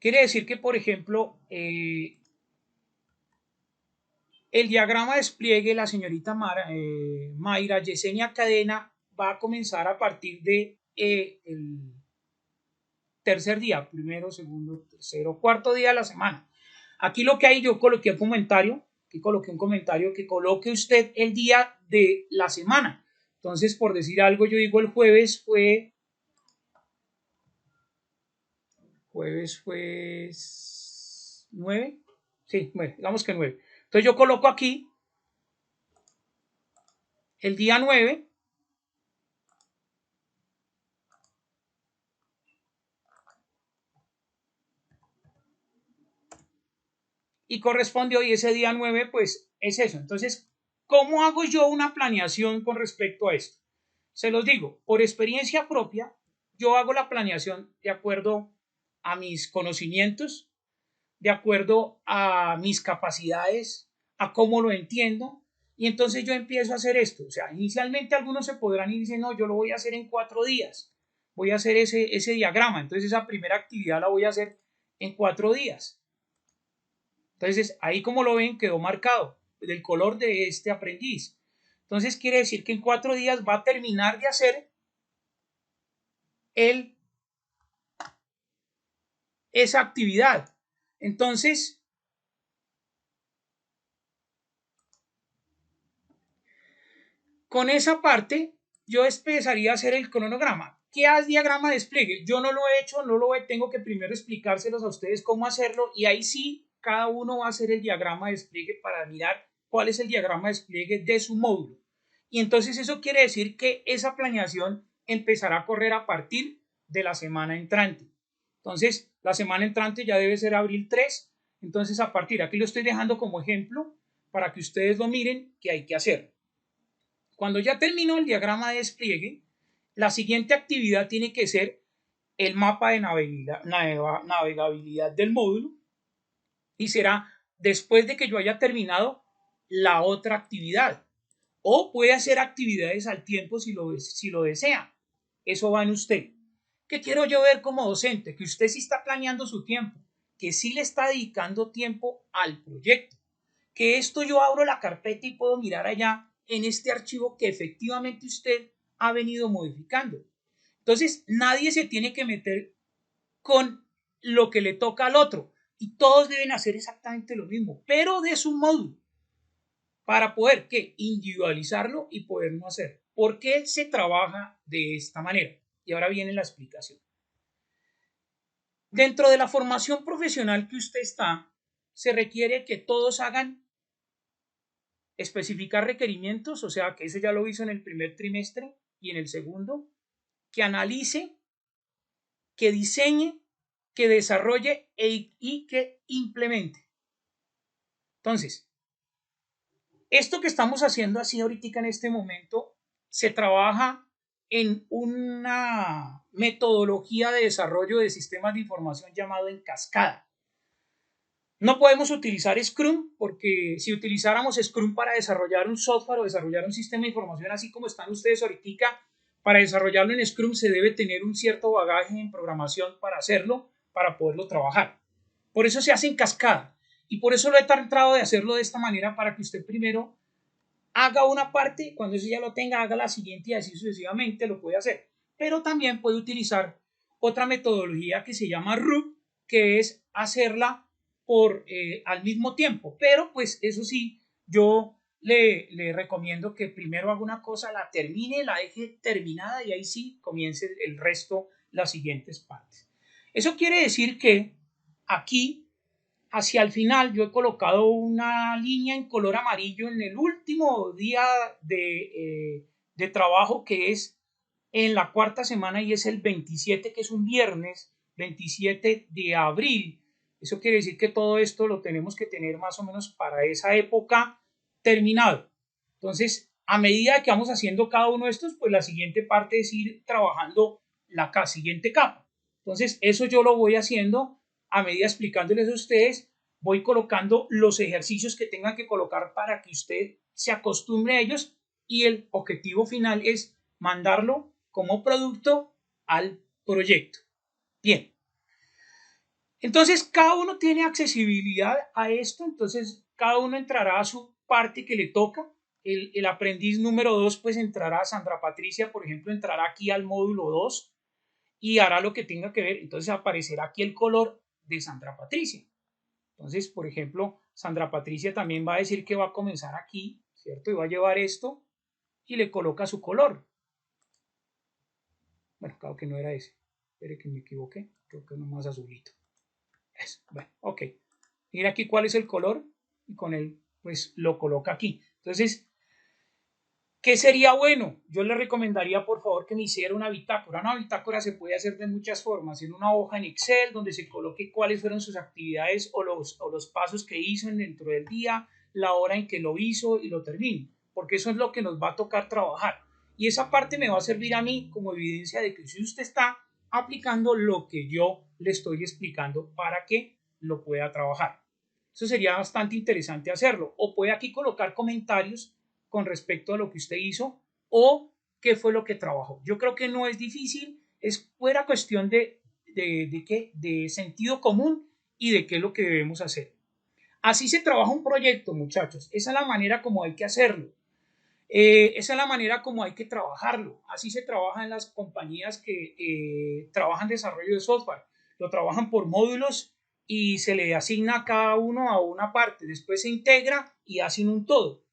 Quiere decir que, por ejemplo, el diagrama de despliegue, la señorita Mayra Yesenia Cadena va a comenzar a partir de el tercer día, primero, segundo, tercero, cuarto día de la semana. Aquí lo que hay, yo coloqué un comentario, aquí coloqué un comentario que coloque usted el día de la semana. Entonces, por decir algo, yo digo el jueves fue 9, sí, 9, digamos que 9. Entonces yo coloco aquí el día 9 y corresponde hoy ese día 9, pues es eso. Entonces, ¿cómo hago yo una planeación con respecto a esto? Se los digo, por experiencia propia, yo hago la planeación de acuerdo a mis conocimientos, de acuerdo a mis capacidades, a cómo lo entiendo, y entonces yo empiezo a hacer esto. O sea, inicialmente algunos se podrán ir y dicen, no, yo lo voy a hacer en 4 días, voy a hacer ese diagrama, entonces esa primera actividad la voy a hacer en 4 días. Entonces, ahí como lo ven, quedó marcado del color de este aprendiz. Entonces, quiere decir que en 4 días va a terminar de hacer esa actividad. Entonces, con esa parte, yo empezaría a hacer el cronograma. ¿Qué es diagrama de despliegue? Yo no lo he hecho, no lo he, tengo que primero explicárselos a ustedes cómo hacerlo y ahí sí, cada uno va a hacer el diagrama de despliegue para mirar cuál es el diagrama de despliegue de su módulo. Y entonces eso quiere decir que esa planeación empezará a correr a partir de la semana entrante. Entonces, la semana entrante ya debe ser abril 3. Entonces, a partir, aquí lo estoy dejando como ejemplo para que ustedes lo miren que hay que hacer. Cuando ya terminó el diagrama de despliegue, la siguiente actividad tiene que ser el mapa de navegabilidad del módulo y será después de que yo haya terminado la otra actividad. O puede hacer actividades al tiempo si lo desea. Eso va en usted. ¿Qué quiero yo ver como docente? Que usted sí está planeando su tiempo, que sí le está dedicando tiempo al proyecto. Que esto yo abro la carpeta y puedo mirar allá en este archivo que efectivamente usted ha venido modificando. Entonces, nadie se tiene que meter con lo que le toca al otro y todos deben hacer exactamente lo mismo, pero de su módulo para poder ¿qué? Individualizarlo y poderlo hacer. ¿Por qué se trabaja de esta manera? Y ahora viene la explicación. Dentro de la formación profesional que usted está, se requiere que todos hagan especificar requerimientos, o sea que ese ya lo hizo en el primer trimestre y en el segundo, que analice, que diseñe, que desarrolle y que implemente. Entonces, esto que estamos haciendo así ahorita en este momento se trabaja en una metodología de desarrollo de sistemas de información llamado en cascada. No podemos utilizar Scrum porque si utilizáramos Scrum para desarrollar un software o desarrollar un sistema de información así como están ustedes ahorita, para desarrollarlo en Scrum se debe tener un cierto bagaje en programación para hacerlo, para poderlo trabajar. Por eso se hace en cascada y por eso lo he tratado de hacerlo de esta manera para que usted primero haga una parte, cuando eso ya lo tenga, haga la siguiente y así sucesivamente lo puede hacer. Pero también puede utilizar otra metodología que se llama RUP, que es hacerla al mismo tiempo. Pero pues eso sí, yo le recomiendo que primero haga una cosa, la termine, la deje terminada y ahí sí comience el resto, las siguientes partes. Eso quiere decir que aquí hacia el final yo he colocado una línea en color amarillo en el último día de trabajo, que es en la cuarta semana y es el 27, que es un viernes 27 de abril. Eso quiere decir que todo esto lo tenemos que tener más o menos para esa época terminado. Entonces, a medida que vamos haciendo cada uno de estos, pues la siguiente parte es ir trabajando la siguiente capa. Entonces, eso yo lo voy haciendo a medida explicándoles a ustedes, voy colocando los ejercicios que tengan que colocar para que usted se acostumbre a ellos y el objetivo final es mandarlo como producto al proyecto. Bien. Entonces, cada uno tiene accesibilidad a esto, entonces cada uno entrará a su parte que le toca. El aprendiz número 2 pues entrará, Sandra Patricia, por ejemplo, entrará aquí al módulo 2 y hará lo que tenga que ver. Entonces aparecerá aquí el color de Sandra Patricia. Entonces, por ejemplo, Sandra Patricia también va a decir que va a comenzar aquí, ¿cierto? Y va a llevar esto y le coloca su color. Bueno, claro que no era ese. Espere que me equivoqué. Creo que uno más azulito. Eso. Bueno, ok. Mira aquí cuál es el color y con él, pues lo coloca aquí. Entonces, ¿qué sería bueno? Yo le recomendaría, por favor, que me hiciera una bitácora. Una bitácora se puede hacer de muchas formas. En una hoja en Excel, donde se coloque cuáles fueron sus actividades o los pasos que hizo dentro del día, la hora en que lo hizo y lo termine. Porque eso es lo que nos va a tocar trabajar. Y esa parte me va a servir a mí como evidencia de que si usted está aplicando lo que yo le estoy explicando para que lo pueda trabajar. Eso sería bastante interesante hacerlo. O puede aquí colocar comentarios con respecto a lo que usted hizo o qué fue lo que trabajó. Yo creo que no es difícil, es fuera cuestión de sentido común y de qué es lo que debemos hacer. Así se trabaja un proyecto, muchachos. Esa es la manera como hay que hacerlo. Esa es la manera como hay que trabajarlo. Así se trabaja en las compañías que trabajan desarrollo de software. Lo trabajan por módulos y se le asigna a cada uno a una parte. Después se integra y hacen un todo.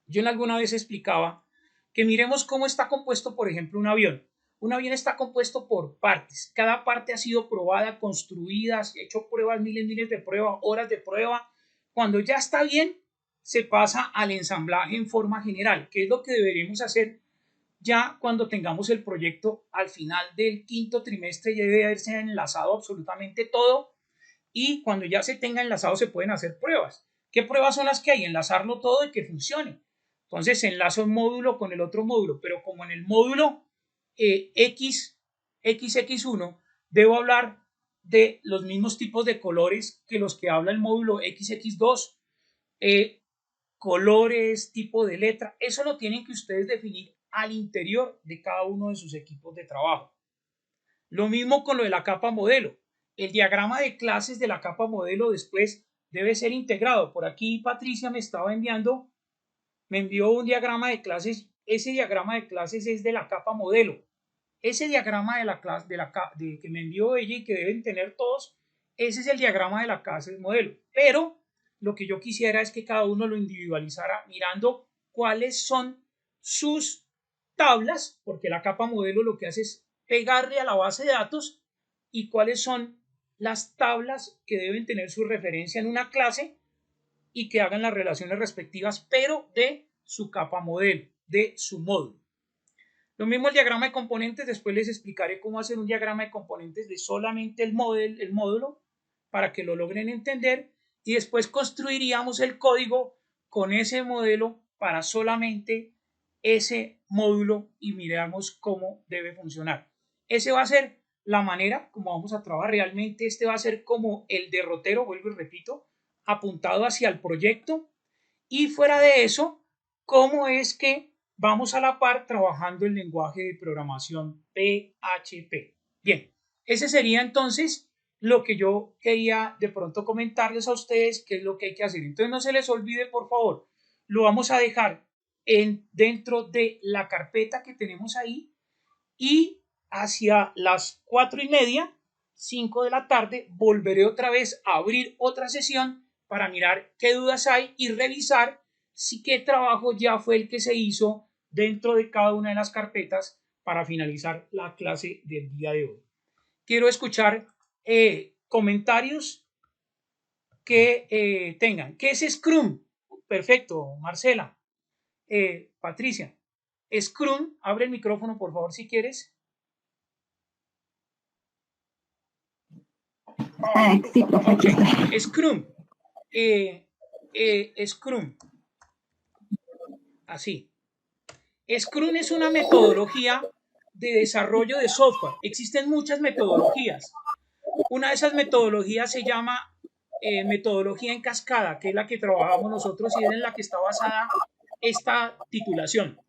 Yo en alguna vez explicaba que miremos cómo está compuesto, por ejemplo, un avión. Un avión está compuesto por partes. Cada parte ha sido probada, construida, hecho pruebas, miles de pruebas, horas de prueba. Cuando ya está bien, se pasa al ensamblaje en forma general, que es lo que deberemos hacer ya cuando tengamos el proyecto al final del quinto trimestre. Ya debe haberse enlazado absolutamente todo y cuando ya se tenga enlazado se pueden hacer pruebas. ¿Qué pruebas son las que hay? Enlazarlo todo y que funcione. Entonces enlazo un módulo con el otro módulo, pero como en el módulo XX1 debo hablar de los mismos tipos de colores que los que habla el módulo XX2, colores, tipo de letra, eso lo tienen que ustedes definir al interior de cada uno de sus equipos de trabajo. Lo mismo con lo de la capa modelo. El diagrama de clases de la capa modelo después debe ser integrado. Por aquí Patricia me envió un diagrama de clases. Ese diagrama de clases es de la capa modelo. Ese diagrama de la clase que me envió ella y que deben tener todos, ese es el diagrama de la clase modelo. Pero lo que yo quisiera es que cada uno lo individualizara mirando cuáles son sus tablas, porque la capa modelo lo que hace es pegarle a la base de datos y cuáles son las tablas que deben tener su referencia en una clase y que hagan las relaciones respectivas, pero de su capa modelo, de su módulo. Lo mismo el diagrama de componentes, después les explicaré cómo hacer un diagrama de componentes de solamente el módulo para que lo logren entender y después construiríamos el código con ese modelo para solamente ese módulo y miramos cómo debe funcionar. Ese va a ser la manera como vamos a trabajar. Realmente este va a ser como el derrotero, vuelvo y repito, apuntado hacia el proyecto, y fuera de eso, cómo es que vamos a la par trabajando el lenguaje de programación PHP. Bien, ese sería entonces lo que yo quería de pronto comentarles a ustedes, qué es lo que hay que hacer. Entonces no se les olvide, por favor, lo vamos a dejar dentro de la carpeta que tenemos ahí, y hacia las 4:30, 5 de la tarde, volveré otra vez a abrir otra sesión para mirar qué dudas hay y revisar si qué trabajo ya fue el que se hizo dentro de cada una de las carpetas para finalizar la clase del día de hoy. Quiero escuchar comentarios que tengan. ¿Qué es Scrum? Perfecto, Marcela. Patricia. Scrum, abre el micrófono por favor si quieres. Sí, profe, aquí está. Scrum. Scrum. Así. Scrum es una metodología de desarrollo de software. Existen muchas metodologías. Una de esas metodologías se llama metodología en cascada, que es la que trabajamos nosotros y es en la que está basada esta titulación.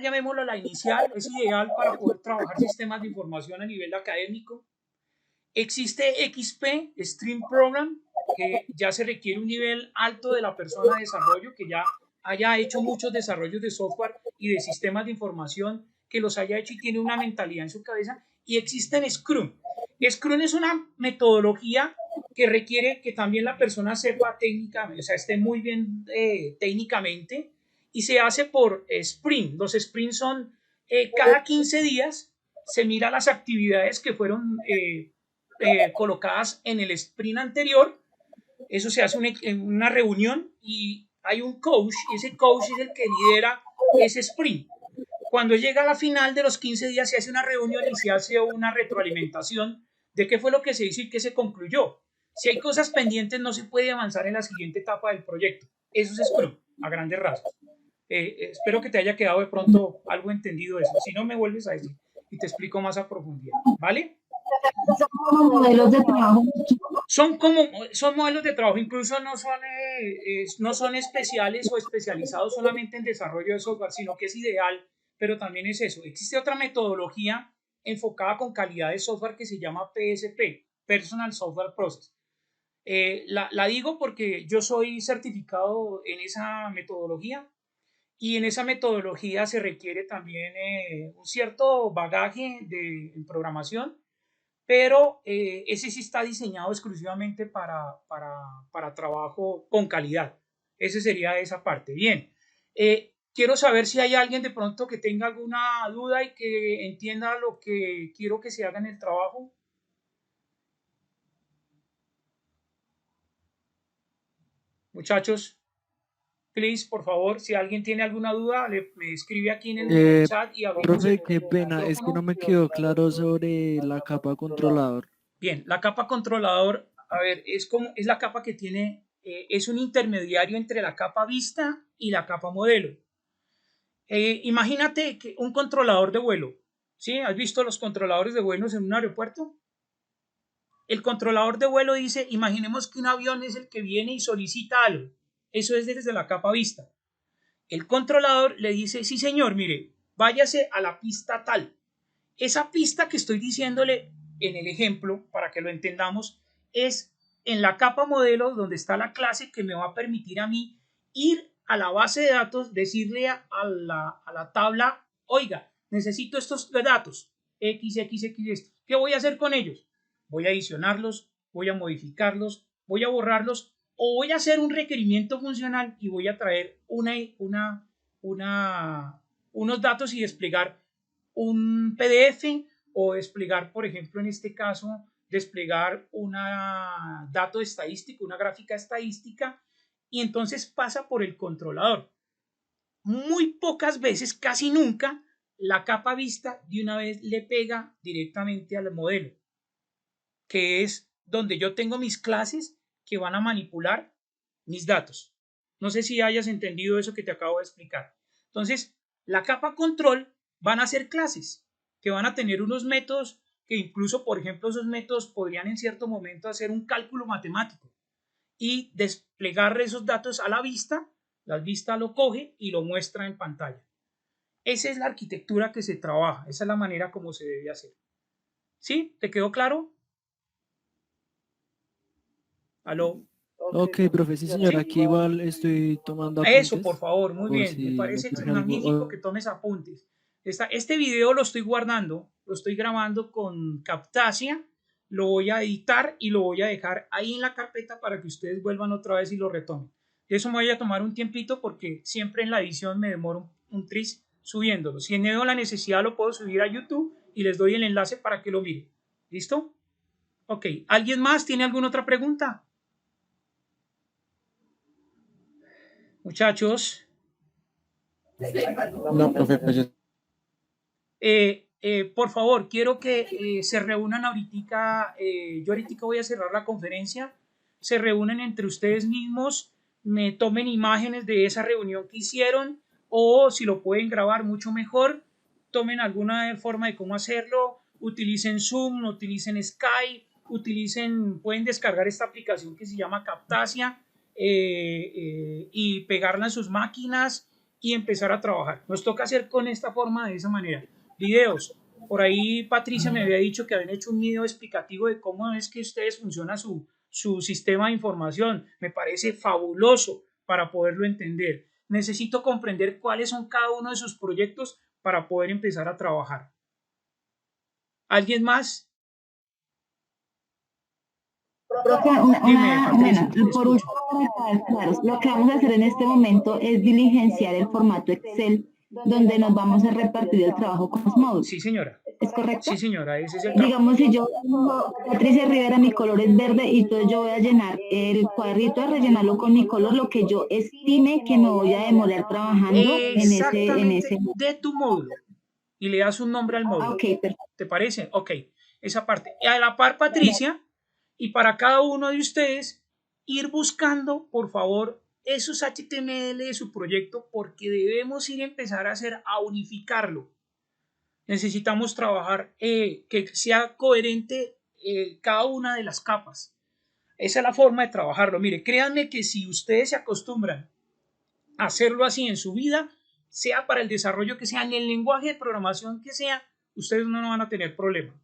Llamémoslo la inicial, es ideal para poder trabajar sistemas de información a nivel académico. Existe XP, Stream Program, que ya se requiere un nivel alto de la persona de desarrollo, que ya haya hecho muchos desarrollos de software y de sistemas de información, que los haya hecho y tiene una mentalidad en su cabeza. Y existe Scrum. Scrum es una metodología que requiere que también la persona sepa técnicamente, o sea, esté muy bien técnicamente, y se hace por sprint. Los sprints son cada 15 días se mira las actividades que fueron colocadas en el sprint anterior. Eso se hace en una reunión y hay un coach, y ese coach es el que lidera ese sprint. Cuando llega a la final de los 15 días se hace una reunión y se hace una retroalimentación de qué fue lo que se hizo y qué se concluyó. Si hay cosas pendientes no se puede avanzar en la siguiente etapa del proyecto. Eso es Scrum, a grandes rasgos. Espero que te haya quedado de pronto algo entendido de eso. Si no, me vuelves a decir y te explico más a profundidad. ¿Vale? Son como modelos de trabajo. Son modelos de trabajo, incluso no son especiales o especializados solamente en desarrollo de software, sino que es ideal, pero también es eso. Existe otra metodología enfocada con calidad de software que se llama PSP, Personal Software Process. La digo porque yo soy certificado en esa metodología, y en esa metodología se requiere también un cierto bagaje de programación, pero ese sí está diseñado exclusivamente para trabajo con calidad. Ese sería esa parte. Bien, quiero saber si hay alguien de pronto que tenga alguna duda y que entienda lo que quiero que se haga en el trabajo. Muchachos, please, por favor, si alguien tiene alguna duda, me escribe aquí en el chat y abrimos Profe, qué pena, es que no me quedó claro sobre la capa controlador. Bien, la capa controlador, a ver, es la capa que tiene, es un intermediario entre la capa vista y la capa modelo. Imagínate que un controlador de vuelo, ¿sí? ¿Has visto los controladores de vuelos en un aeropuerto? El controlador de vuelo dice, imaginemos que un avión es el que viene y solicita algo. Eso es desde la capa vista. El controlador le dice, sí señor, mire, váyase a la pista tal. Esa pista que estoy diciéndole en el ejemplo, para que lo entendamos, es en la capa modelo donde está la clase que me va a permitir a mí ir a la base de datos, decirle a la tabla, oiga, necesito estos datos, XXX, ¿qué voy a hacer con ellos? Voy a adicionarlos, voy a modificarlos, voy a borrarlos, o voy a hacer un requerimiento funcional y voy a traer unos datos y desplegar un PDF, o desplegar, por ejemplo, en este caso, desplegar una dato estadístico, una gráfica estadística, y entonces pasa por el controlador. Muy pocas veces, casi nunca, la capa vista de una vez le pega directamente al modelo, que es donde yo tengo mis clases que van a manipular mis datos. No sé si hayas entendido eso que te acabo de explicar. Entonces, la capa control van a ser clases que van a tener unos métodos que incluso, por ejemplo, esos métodos podrían en cierto momento hacer un cálculo matemático y desplegar esos datos a la vista lo coge y lo muestra en pantalla. Esa es la arquitectura que se trabaja, esa es la manera como se debe hacer. ¿Sí? ¿Te quedó claro? ¿Aló? Ok, profe, sí señor, aquí igual estoy tomando Eso, por apuntes favor, muy por bien. Me si me parece surge algo. magnífico que tomes apuntes. Este video lo estoy guardando, lo estoy grabando con Camtasia, lo voy a editar y lo voy a dejar ahí en la carpeta para que ustedes vuelvan otra vez y lo retomen. De eso me voy a tomar un tiempito porque siempre en la edición me demoro un tris subiéndolo. Si veo la necesidad lo puedo subir a YouTube y les doy el enlace para que lo miren. ¿Listo? Ok. ¿Alguien más tiene alguna otra pregunta? Muchachos. No, profe, pues Por favor, quiero que se reúnan ahorita, yo ahorita voy a cerrar la conferencia, se reúnen entre ustedes mismos, me tomen imágenes de esa reunión que hicieron o si lo pueden grabar mucho mejor, tomen alguna forma de cómo hacerlo, utilicen Zoom, utilicen Skype, pueden descargar esta aplicación que se llama Camtasia y pegarla en sus máquinas y empezar a trabajar. Nos toca hacer con esta forma, de esa manera. Videos. Por ahí Patricia me había dicho que habían hecho un video explicativo de cómo es que ustedes funciona su sistema de información. Me parece fabuloso para poderlo entender. Necesito comprender cuáles son cada uno de sus proyectos para poder empezar a trabajar. ¿Alguien más? Profe, Dime, Patricia, bueno, por último, para estar claros, lo que vamos a hacer en este momento es diligenciar el formato Excel donde nos vamos a repartir el trabajo con los módulos. Sí, señora. ¿Es correcto? Sí, señora, ese es el trabajo. Digamos, si yo tengo Patricia Rivera, mi color es verde y entonces yo voy a llenar el cuadrito, a rellenarlo con mi color, lo que yo estime que me voy a demorar trabajando en ese. De tu módulo. Y le das un nombre al módulo. Ok, perfecto. ¿Te parece? Ok, esa parte. Y a la par, Patricia, y para cada uno de ustedes, ir buscando, por favor, esos HTML de su proyecto, porque debemos ir a empezar a unificarlo. Necesitamos trabajar que sea coherente cada una de las capas. Esa es la forma de trabajarlo. Mire, créanme que si ustedes se acostumbran a hacerlo así en su vida, sea para el desarrollo que sea, en el lenguaje de programación que sea, ustedes no van a tener problema.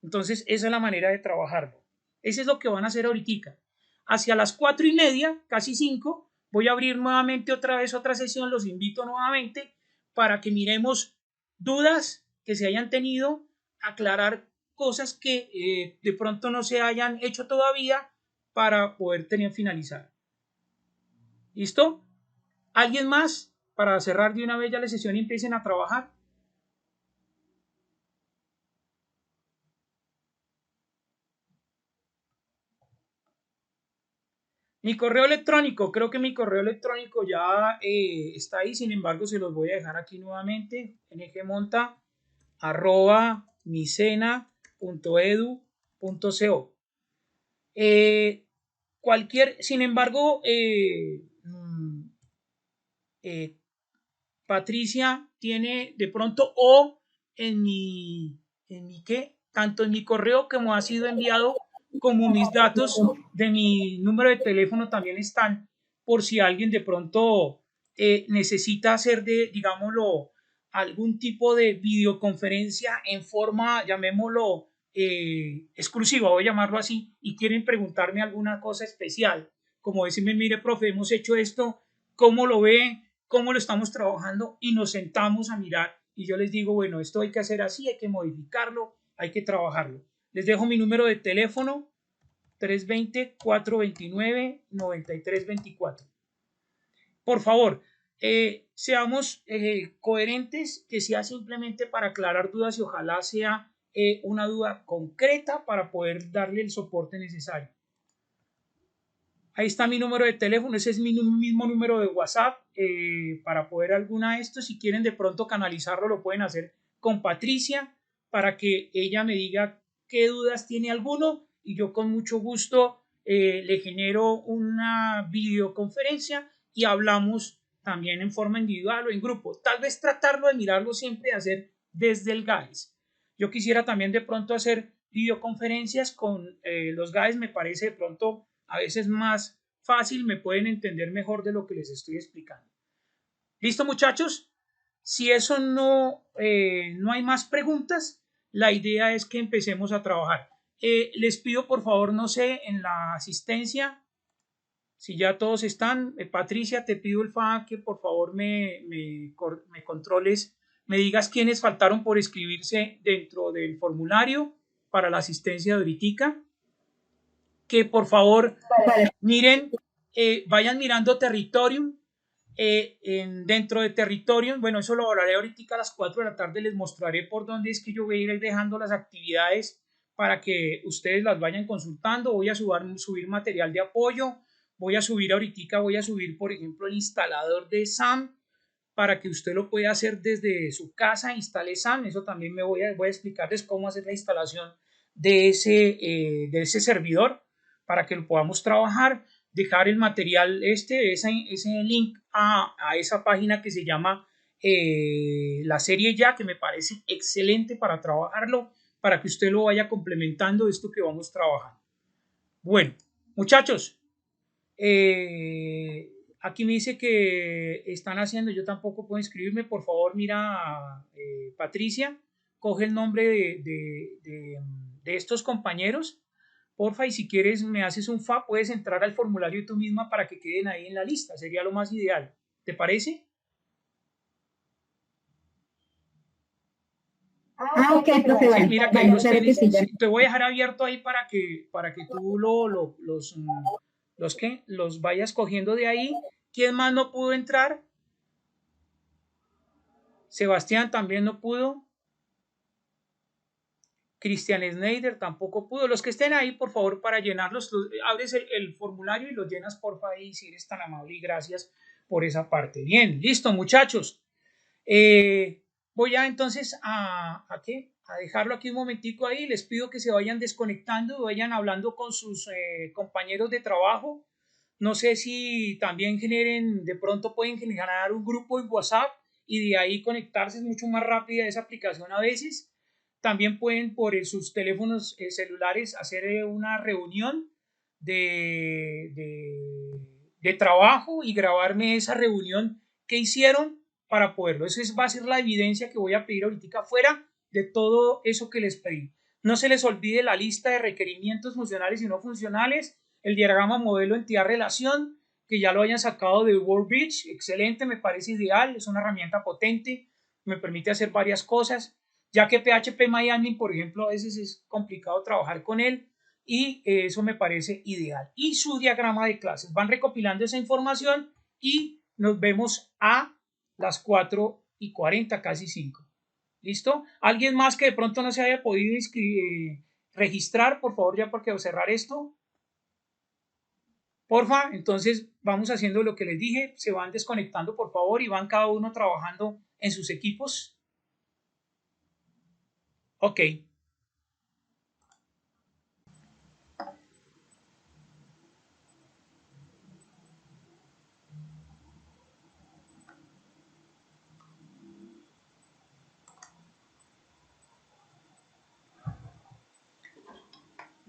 Entonces, esa es la manera de trabajarlo. Eso es lo que van a hacer ahorita. Hacia las 4:30, casi 5, voy a abrir nuevamente otra vez otra sesión. Los invito nuevamente para que miremos dudas que se hayan tenido, aclarar cosas que de pronto no se hayan hecho todavía para poder finalizar. ¿Listo? ¿Alguien más? Para cerrar de una vez ya la sesión y empiecen a trabajar. Mi correo electrónico, creo que mi correo electrónico ya está ahí, sin embargo se los voy a dejar aquí nuevamente, ngmonta@micena.edu.co. Sin embargo, Patricia tiene de pronto o en mi qué, tanto en mi correo como ha sido enviado como mis datos de mi número de teléfono también están por si alguien de pronto necesita hacer digámoslo, algún tipo de videoconferencia en forma, llamémoslo, exclusiva, voy a llamarlo así, y quieren preguntarme alguna cosa especial, como decirme, mire, profe, hemos hecho esto, ¿cómo lo ven? ¿Cómo lo estamos trabajando? Y nos sentamos a mirar y yo les digo, bueno, esto hay que hacer así, hay que modificarlo, hay que trabajarlo. Les dejo mi número de teléfono 320-429-9324. Por favor, seamos coherentes, que sea simplemente para aclarar dudas y ojalá sea una duda concreta para poder darle el soporte necesario. Ahí está mi número de teléfono, ese es mi mismo número de WhatsApp para poder alguna de estos, si quieren de pronto canalizarlo, lo pueden hacer con Patricia para que ella me diga qué dudas tiene alguno y yo con mucho gusto le genero una videoconferencia y hablamos también en forma individual o en grupo. Tal vez tratarlo de mirarlo siempre, hacer desde el GAES. Yo quisiera también de pronto hacer videoconferencias con los GAES, me parece de pronto a veces más fácil, me pueden entender mejor de lo que les estoy explicando. ¿Listo, muchachos? Si eso no hay más preguntas, la idea es que empecemos a trabajar. Les pido por favor, no sé, en la asistencia, si ya todos están, Patricia, te pido el favor que por favor me controles, me digas quiénes faltaron por escribirse dentro del formulario para la asistencia de ahorita. Que por favor miren, vayan mirando Territorium. Dentro de Territorium, bueno, eso lo hablaré ahorita a las 4 de la tarde, les mostraré por dónde es que yo voy a ir dejando las actividades para que ustedes las vayan consultando. Voy a subir material de apoyo, voy a subir por ejemplo el instalador de SAM para que usted lo pueda hacer desde su casa, instale SAM. Eso también voy a explicarles cómo hacer la instalación de ese servidor para que lo podamos trabajar, dejar el material ese link a esa página que se llama la serie ya, que me parece excelente para trabajarlo, para que usted lo vaya complementando esto que vamos trabajando. Bueno, muchachos, aquí me dice que están haciendo, yo tampoco puedo inscribirme, por favor mira, Patricia, coge el nombre de estos compañeros, porfa, y si quieres me haces un FAQ, puedes entrar al formulario tú misma para que queden ahí en la lista, sería lo más ideal, ¿te parece? Ok, profe, vale. Sí, mira que vale, los tienes, sí, te voy a dejar abierto ahí para que tú los vayas cogiendo de ahí. ¿Quién más no pudo entrar? Sebastián también no pudo. Cristian Schneider tampoco pudo. Los que estén ahí, por favor, para llenarlos, abres el formulario y los llenas, porfa, ahí, si eres tan amable, y gracias por esa parte. Bien, listo, muchachos. Voy a entonces a dejarlo aquí un momentico ahí. Les pido que se vayan desconectando y vayan hablando con sus compañeros de trabajo. No sé si también de pronto pueden generar un grupo en WhatsApp y de ahí conectarse. Es mucho más rápida esa aplicación a veces. También pueden por sus teléfonos celulares hacer una reunión de trabajo y grabarme esa reunión que hicieron para poderlo. Va a ser la evidencia que voy a pedir ahorita fuera de todo eso que les pedí. No se les olvide la lista de requerimientos funcionales y no funcionales, el diagrama modelo entidad-relación, que ya lo hayan sacado de Workbench, excelente, me parece ideal, es una herramienta potente, me permite hacer varias cosas, ya que PHP MyAdmin, por ejemplo, a veces es complicado trabajar con él, y eso me parece ideal. Y su diagrama de clases, van recopilando esa información y nos vemos a las 4:40, casi 5. ¿Listo? ¿Alguien más que de pronto no se haya podido registrar, por favor, ya porque cerrar esto? Porfa, entonces vamos haciendo lo que les dije, se van desconectando, por favor, y van cada uno trabajando en sus equipos. Ok.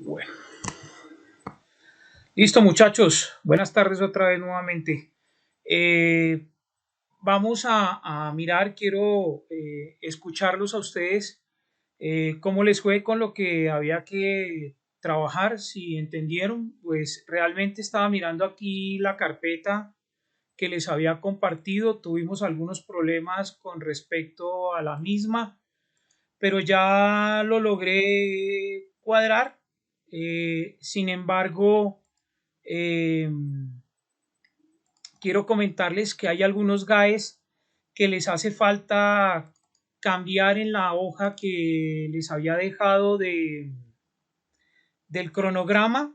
Bueno. Listo, muchachos. Buenas tardes otra vez nuevamente. Vamos a mirar, quiero escucharlos a ustedes, cómo les fue con lo que había que trabajar, si entendieron. Pues realmente estaba mirando aquí la carpeta que les había compartido, tuvimos algunos problemas con respecto a la misma, pero ya lo logré cuadrar. Sin embargo, quiero comentarles que hay algunos GAES que les hace falta cambiar en la hoja que les había dejado del cronograma.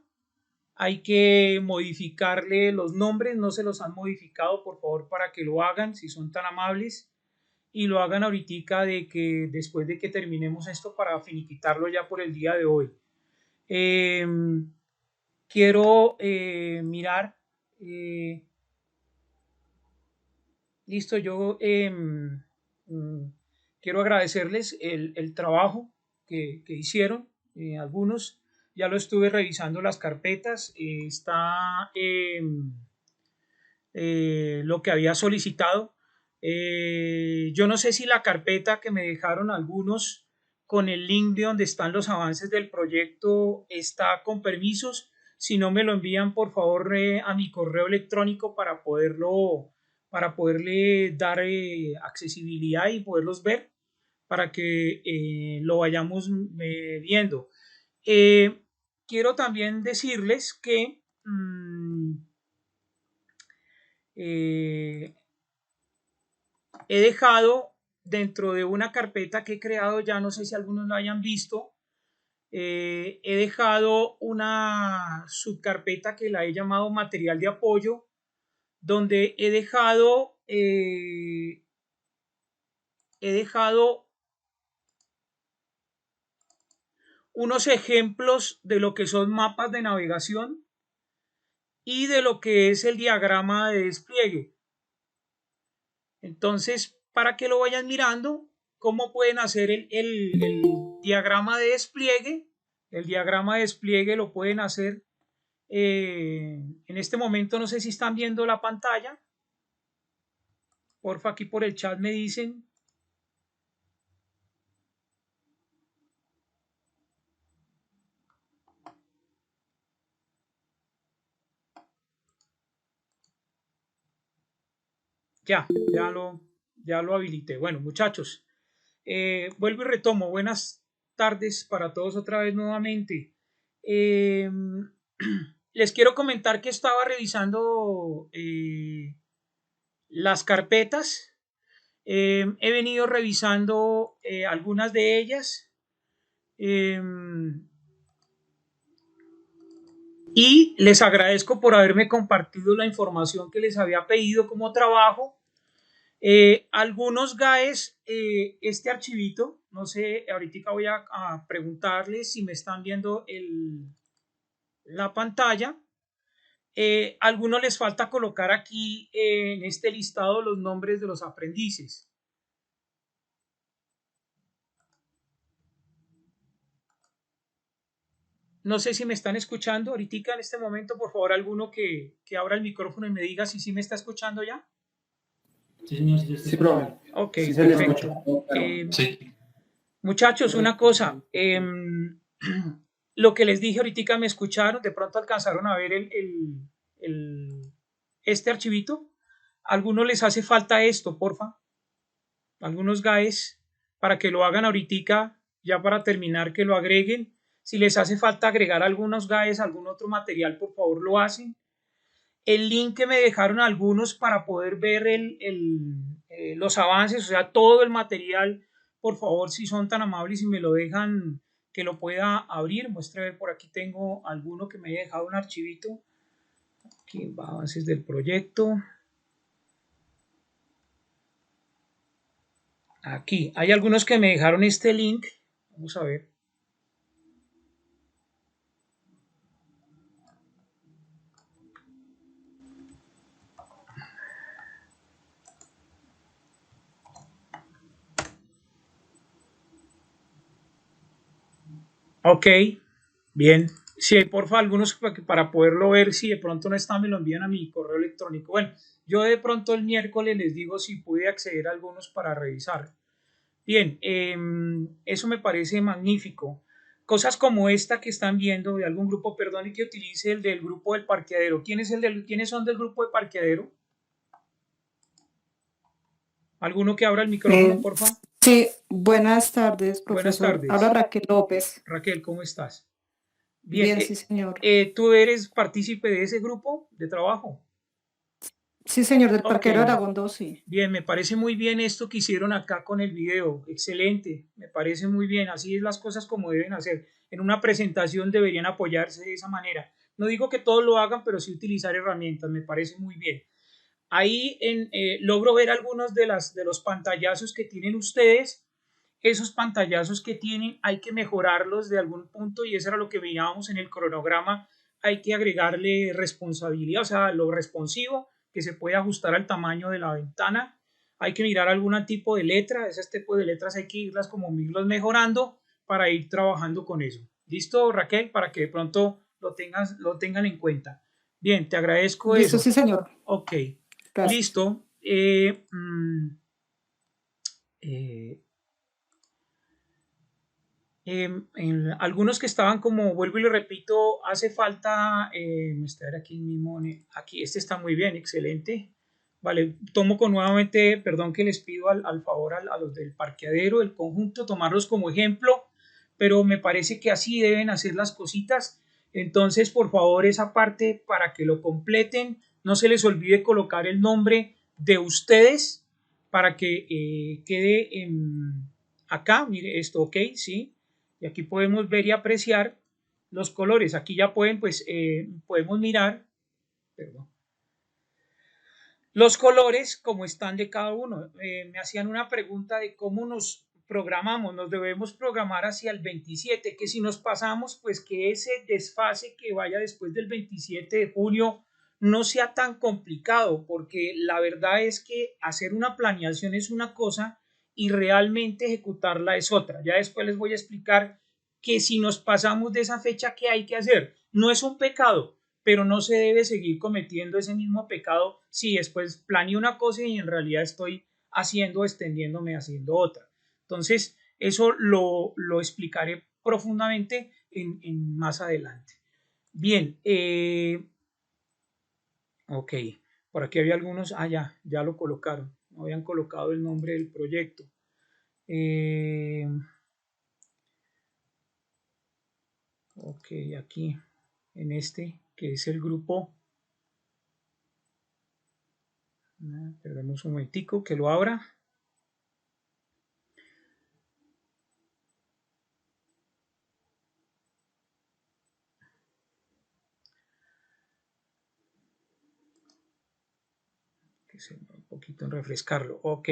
Hay que modificarle los nombres, no se los han modificado, por favor, para que lo hagan, si son tan amables, y lo hagan ahorita después de que terminemos esto para finiquitarlo ya por el día de hoy. Quiero mirar. Listo, yo quiero agradecerles el trabajo que hicieron. Algunos ya lo estuve revisando las carpetas. Está lo que había solicitado. Yo no sé si la carpeta que me dejaron algunos con el link de donde están los avances del proyecto está con permisos. Si no me lo envían, por favor, a mi correo electrónico para poderle dar accesibilidad y poderlos ver para que lo vayamos viendo. Quiero también decirles que he dejado dentro de una carpeta que he creado, ya no sé si algunos lo hayan visto, he dejado una subcarpeta que la he llamado material de apoyo, donde he dejado unos ejemplos de lo que son mapas de navegación y de lo que es el diagrama de despliegue. Entonces, para que lo vayan mirando, cómo pueden hacer el diagrama de despliegue. El diagrama de despliegue lo pueden hacer en este momento. No sé si están viendo la pantalla. Porfa, aquí por el chat me dicen. Ya lo habilité. Bueno, muchachos, vuelvo y retomo. Buenas tardes para todos otra vez nuevamente. Les quiero comentar que estaba revisando las carpetas. He venido revisando algunas de ellas. Y les agradezco por haberme compartido la información que les había pedido como trabajo. Algunos GAES, este archivito, no sé, ahorita voy a preguntarles si me están viendo la pantalla. Algunos les falta colocar aquí en este listado los nombres de los aprendices. No sé si me están escuchando ahorita en este momento. Por favor, alguno que abra el micrófono y me diga si sí me está escuchando ya. Sí, señor, sí, Sí, profe. Ok, Sí, se le perfecto. escucha. Sí. Muchachos, una cosa. Lo que les dije ahorita, me escucharon, de pronto alcanzaron a ver este archivito. A algunos les hace falta esto, porfa. Algunos GAES, para que lo hagan ahorita, ya para terminar, que lo agreguen. Si les hace falta agregar algunos GAES, algún otro material, por favor lo hacen. El link que me dejaron algunos para poder ver los avances, o sea, todo el material, por favor, si son tan amables y me lo dejan que lo pueda abrir. Muestre, ver, por aquí tengo alguno que me haya dejado un archivito. Aquí va, avances del proyecto. Aquí, hay algunos que me dejaron este link. Vamos a ver. Ok, bien. Si hay, porfa, algunos para poderlo ver, si de pronto no están, me lo envían a mi correo electrónico. Bueno, yo de pronto el miércoles les digo si pude acceder a algunos para revisar. Bien, eso me parece magnífico. Cosas como esta que están viendo de algún grupo, perdón, y que utilice el del grupo del parqueadero. ¿Quiénes son del grupo de parqueadero? ¿Alguno que abra el micrófono, porfa? Sí, buenas tardes, Buenas profesor. tardes. Habla Raquel López. Raquel, ¿cómo estás? Bien, Bien, sí, señor. ¿tú eres partícipe de ese grupo de trabajo? Sí, señor, del Ok. Parqueadero Aragón 2, sí. Bien, me parece muy bien esto que hicieron acá con el video. Excelente, me parece muy bien. Así es las cosas como deben hacer. En una presentación deberían apoyarse de esa manera. No digo que todos lo hagan, pero sí utilizar herramientas. Me parece muy bien. Ahí logro ver algunos de los pantallazos que tienen ustedes. esos pantallazos que tienen hay que mejorarlos de algún punto y eso era lo que mirábamos en el cronograma. Hay que agregarle responsabilidad, o sea, lo responsivo que se puede ajustar al tamaño de la ventana. Hay que mirar algún tipo de letra, ese tipo de letras hay que irlas como irlos mejorando para ir trabajando con eso. ¿Listo, Raquel? Para que de pronto lo tengan en cuenta. Bien, te agradezco Listo, eso. sí, señor. Ok, Gracias. listo. En algunos que estaban como, vuelvo y lo repito, hace falta, estar aquí mismo, aquí, este está muy bien, excelente. Vale, tomo con nuevamente, perdón que les pido al favor a los del parqueadero, el conjunto, tomarlos como ejemplo, pero me parece que así deben hacer las cositas. Entonces, por favor, esa parte para que lo completen, no se les olvide colocar el nombre de ustedes para que quede acá, mire esto, ok, sí. Y aquí podemos ver y apreciar los colores. Aquí ya pueden, pues, podemos mirar, perdón, los colores como están de cada uno. Me hacían una pregunta de cómo nos programamos. Nos debemos programar hacia el 27, que si nos pasamos, pues que ese desfase que vaya después del 27 de junio no sea tan complicado, porque la verdad es que hacer una planeación es una cosa y realmente ejecutarla es otra. Ya después les voy a explicar que si nos pasamos de esa fecha, ¿qué hay que hacer? No es un pecado, pero no se debe seguir cometiendo ese mismo pecado si después planeé una cosa y en realidad estoy extendiéndome, haciendo otra. Entonces, eso lo explicaré profundamente en más adelante. Bien, ok, por aquí había algunos, ya lo colocaron, no habían colocado el nombre del proyecto. Ok, aquí, en este, que es el grupo. Perdemos un momentico que lo abra. Que se un poquito en refrescarlo. Ok,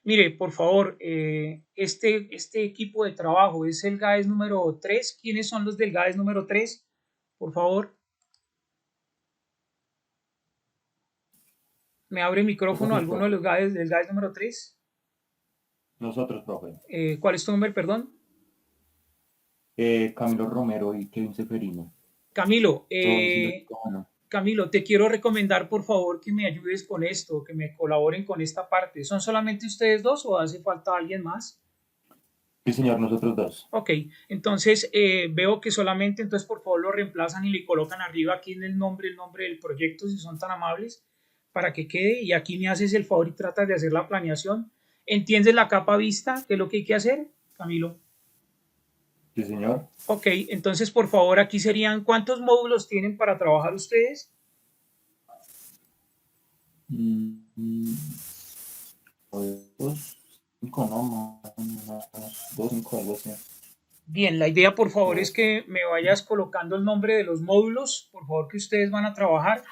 mire, por favor, este equipo de trabajo es el GAES número 3. ¿Quiénes son los del GAES número 3? Por favor. ¿Me abre el micrófono Nosotros, alguno de los GAES del GAES número 3? nosotros, profe. ¿Cuál es tu nombre, perdón? Camilo Romero y Kevin Seferino. Camilo, Todos los bueno. Camilo, te quiero recomendar por favor que me ayudes con esto, que me colaboren con esta parte. ¿Son solamente ustedes dos o hace falta alguien más? Sí, señor, nosotros dos. Ok, entonces veo que solamente, entonces por favor lo reemplazan y le colocan arriba aquí en el nombre del proyecto, si son tan amables, para que quede. Y aquí me haces el favor y tratas de hacer la planeación. ¿Entiendes la capa vista? ¿Qué es lo que hay que hacer, Camilo? Sí, señor. Ok, entonces por favor aquí serían, ¿cuántos módulos tienen para trabajar ustedes? Dos, cinco, no, dos, cinco, algo así. Bien, la idea por favor es que me vayas colocando el nombre de los módulos, por favor, que ustedes van a trabajar.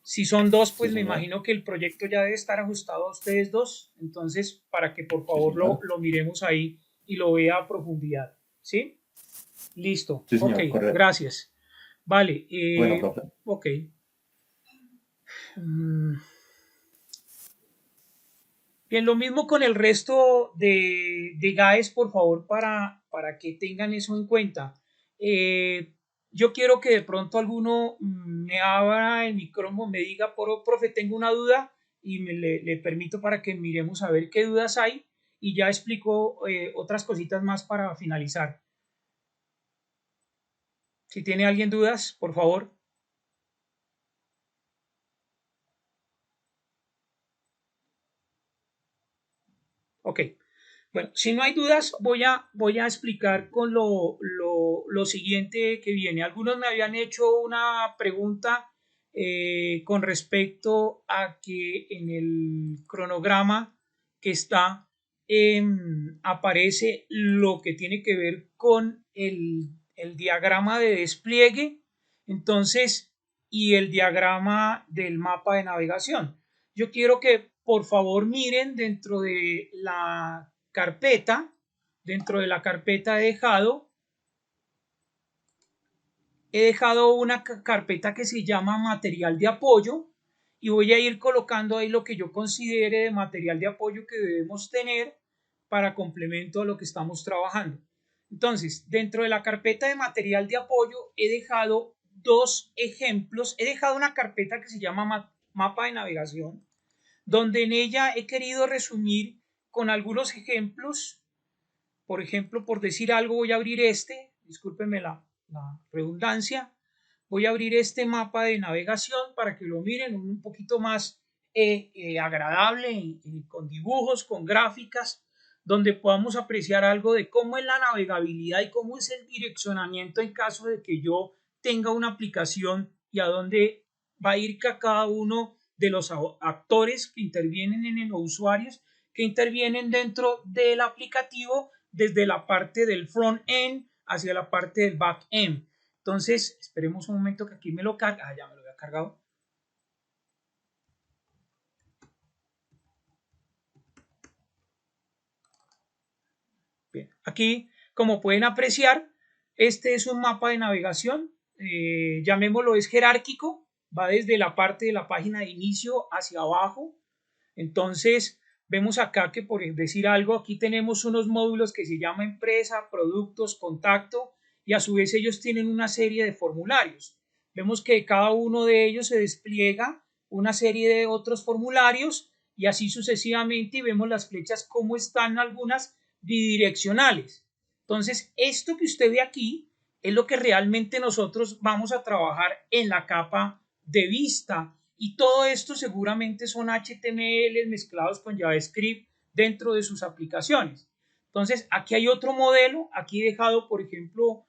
Si son dos, pues Sí, me señor. imagino que el proyecto ya debe estar ajustado a ustedes dos, entonces para que por favor Sí, señor. lo miremos ahí y lo vea a profundidad, ¿sí? Listo, Sí, señor, ok, correcto. gracias. Vale, Bueno, profe. ok. Bien, lo mismo con el resto de GAES, por favor, para que tengan eso en cuenta. Yo quiero que de pronto alguno me abra el micrófono, me diga, profe, tengo una duda y le permito para que miremos a ver qué dudas hay y ya explico otras cositas más para finalizar. Si tiene alguien dudas, por favor. Ok. Bueno, si no hay dudas, voy a explicar con lo siguiente que viene. Algunos me habían hecho una pregunta con respecto a que en el cronograma que está aparece lo que tiene que ver con el diagrama de despliegue, entonces, y el diagrama del mapa de navegación. Yo quiero que por favor miren dentro de la carpeta Dentro de la carpeta he dejado una carpeta que se llama material de apoyo y voy a ir colocando ahí lo que yo considere de material de apoyo que debemos tener para complemento a lo que estamos trabajando. Entonces, dentro de la carpeta de material de apoyo he dejado dos ejemplos. He dejado una carpeta que se llama mapa de navegación, donde en ella he querido resumir con algunos ejemplos. Por ejemplo, por decir algo, voy a abrir discúlpenme la redundancia, voy a abrir este mapa de navegación para que lo miren un poquito más agradable, con dibujos, con gráficas, donde podamos apreciar algo de cómo es la navegabilidad y cómo es el direccionamiento en caso de que yo tenga una aplicación y a dónde va a ir cada uno de los actores que intervienen en los usuarios que intervienen dentro del aplicativo desde la parte del front-end hacia la parte del back-end. Entonces, esperemos un momento que aquí me lo carga. Ya me lo había cargado. Bien, aquí, como pueden apreciar, este es un mapa de navegación. Llamémoslo, es jerárquico. Va desde la parte de la página de inicio hacia abajo. Entonces, vemos acá que, por decir algo, aquí tenemos unos módulos que se llama empresa, productos, contacto, y a su vez ellos tienen una serie de formularios. Vemos que cada uno de ellos se despliega una serie de otros formularios y así sucesivamente, y vemos las flechas como están algunas bidireccionales. Entonces, esto que usted ve aquí es lo que realmente nosotros vamos a trabajar en la capa de vista. Y todo esto seguramente son HTML mezclados con JavaScript dentro de sus aplicaciones. Entonces, aquí hay otro modelo. Aquí he dejado, por ejemplo,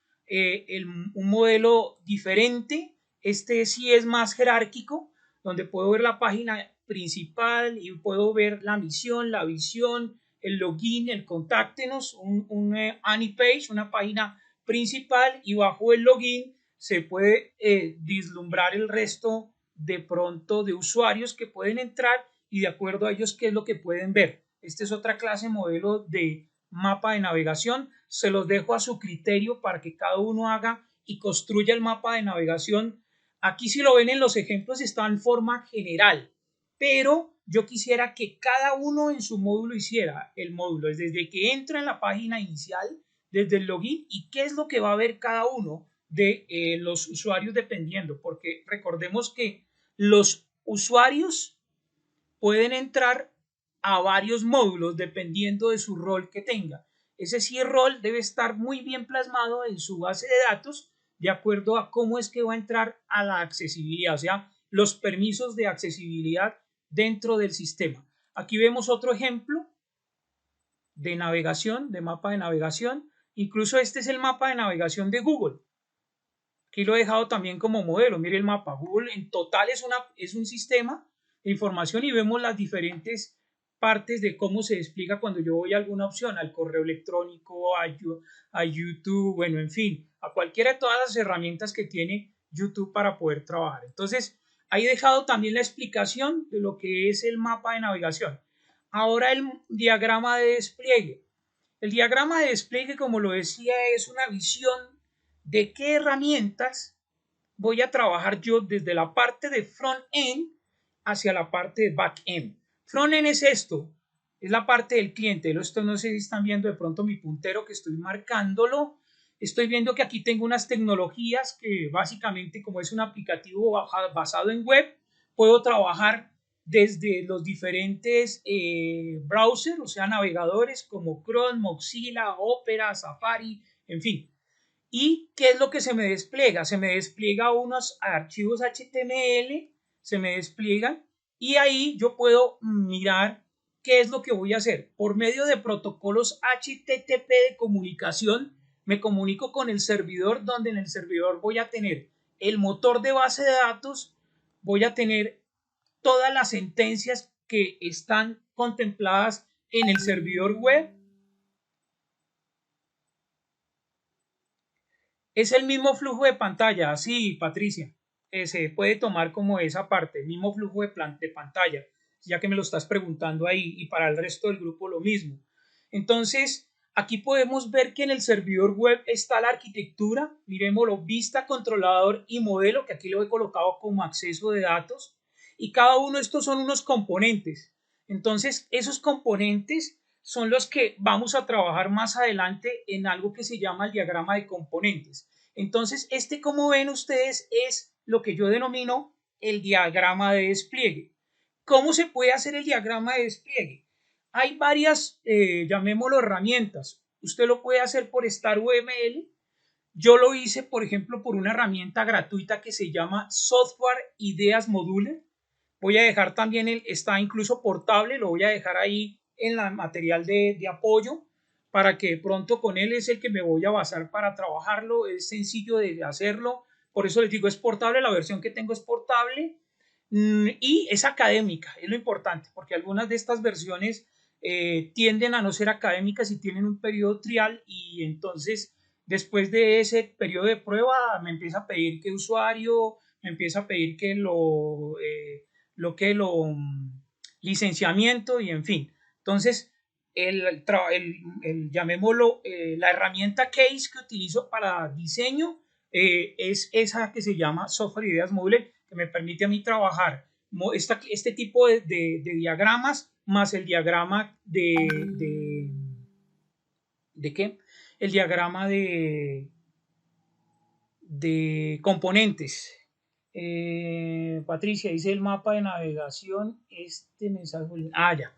un modelo diferente. Este sí es más jerárquico, donde puedo ver la página principal y puedo ver la misión, la visión, el login, el contáctenos, un Annie page, una página principal, y bajo el login se puede vislumbrar el resto de pronto de usuarios que pueden entrar y de acuerdo a ellos qué es lo que pueden ver. Esta es otra clase modelo de mapa de navegación. Se los dejo a su criterio para que cada uno haga y construya el mapa de navegación. Aquí, si lo ven en los ejemplos, está en forma general, pero yo quisiera que cada uno en su módulo hiciera el módulo desde que entra en la página inicial, desde el login, y qué es lo que va a ver cada uno de los usuarios dependiendo, porque recordemos que los usuarios pueden entrar a varios módulos dependiendo de su rol que tenga. Ese sí rol debe estar muy bien plasmado en su base de datos de acuerdo a cómo es que va a entrar a la accesibilidad, o sea, los permisos de accesibilidad dentro del sistema. Aquí vemos otro ejemplo de navegación, de mapa de navegación. Incluso este es el mapa de navegación de Google. Aquí lo he dejado también como modelo. Mire el mapa. Google en total es un sistema de información y vemos las diferentes partes de cómo se despliega cuando yo voy a alguna opción, al correo electrónico, a YouTube, bueno, en fin, a cualquiera de todas las herramientas que tiene YouTube para poder trabajar. Entonces, ahí he dejado también la explicación de lo que es el mapa de navegación. Ahora el diagrama de despliegue. El diagrama de despliegue, como lo decía, es una visión de qué herramientas voy a trabajar yo desde la parte de front-end hacia la parte de back-end. Front-end es esto, es la parte del cliente. Esto no sé si están viendo de pronto mi puntero que estoy marcándolo. Estoy viendo que aquí tengo unas tecnologías que básicamente, como es un aplicativo basado en web, puedo trabajar desde los diferentes browsers, o sea, navegadores como Chrome, Mozilla, Opera, Safari, en fin. ¿Y qué es lo que se me despliega? Se me despliega unos archivos HTML, se me despliegan y ahí yo puedo mirar qué es lo que voy a hacer. Por medio de protocolos HTTP de comunicación, me comunico con el servidor, donde en el servidor voy a tener el motor de base de datos, voy a tener todas las sentencias que están contempladas en el servidor web. Es el mismo flujo de pantalla, sí, Patricia, se puede tomar como esa parte, el mismo flujo de pantalla, ya que me lo estás preguntando ahí, y para el resto del grupo lo mismo. Entonces, Aquí podemos ver que en el servidor web está la arquitectura, miremoslo, vista, controlador y modelo, que aquí lo he colocado como acceso de datos, y cada uno de estos son unos componentes. Entonces, esos componentes son los que vamos a trabajar más adelante en algo que se llama el diagrama de componentes. Entonces, como ven ustedes, es lo que yo denomino el diagrama de despliegue. ¿Cómo se puede hacer el diagrama de despliegue? Hay varias, llamémoslo, herramientas. Usted lo puede hacer por StarUML. Yo lo hice, por ejemplo, por una herramienta gratuita que se llama Software Ideas Modular. Voy a dejar también, está incluso portable, lo voy a dejar ahí en la material de apoyo para que de pronto con él es el que me voy a basar para trabajarlo. Es sencillo de hacerlo. Por eso les digo, es portable, la versión que tengo es portable y es académica, es lo importante, porque algunas de estas versiones tienden a no ser académicas y tienen un periodo trial y entonces después de ese periodo de prueba me empieza a pedir que usuario, me empieza a pedir que licenciamiento y en fin. Entonces, llamémoslo, la herramienta Case que utilizo para diseño es esa que se llama Software Ideas Modular, que me permite a mí trabajar este tipo de diagramas más el diagrama ¿de qué? El diagrama de componentes. Patricia dice el mapa de navegación, este mensaje, ya,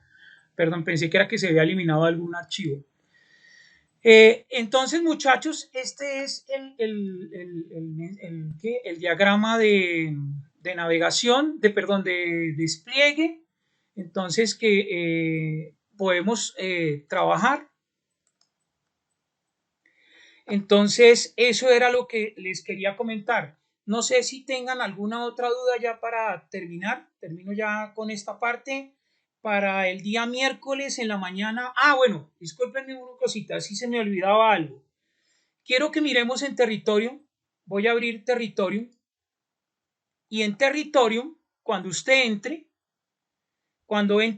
perdón, pensé que era que se había eliminado algún archivo. Entonces, muchachos, este es el diagrama de navegación, de despliegue. Entonces, que podemos trabajar. Entonces, eso era lo que les quería comentar. No sé si tengan alguna otra duda ya para terminar. Termino ya con esta parte. Para el día miércoles en la mañana. Bueno, discúlpenme una cosita, si se me olvidaba algo. Quiero que miremos en Territorium. Voy a abrir Territorium. Y en Territorium, cuando usted entre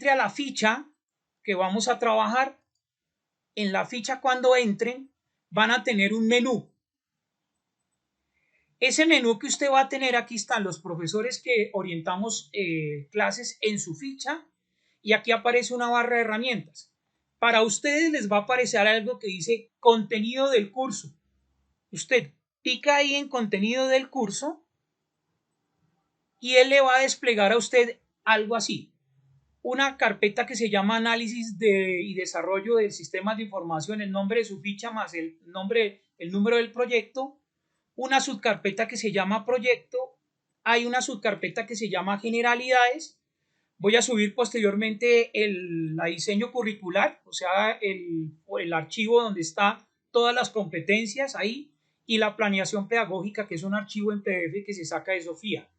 a la ficha que vamos a trabajar, en la ficha cuando entren, van a tener un menú. Ese menú que usted va a tener, aquí están los profesores que orientamos clases en su ficha. Y aquí aparece una barra de herramientas. Para ustedes les va a aparecer algo que dice contenido del curso. Usted pica ahí en contenido del curso y él le va a desplegar a usted algo así. Una carpeta que se llama análisis y desarrollo de sistemas de información, el nombre de su ficha más el número del proyecto. Una subcarpeta que se llama proyecto. Hay una subcarpeta que se llama generalidades. Voy a subir posteriormente la diseño curricular, o sea, el archivo donde está todas las competencias ahí y la planeación pedagógica, que es un archivo en PDF que se saca de Sofía.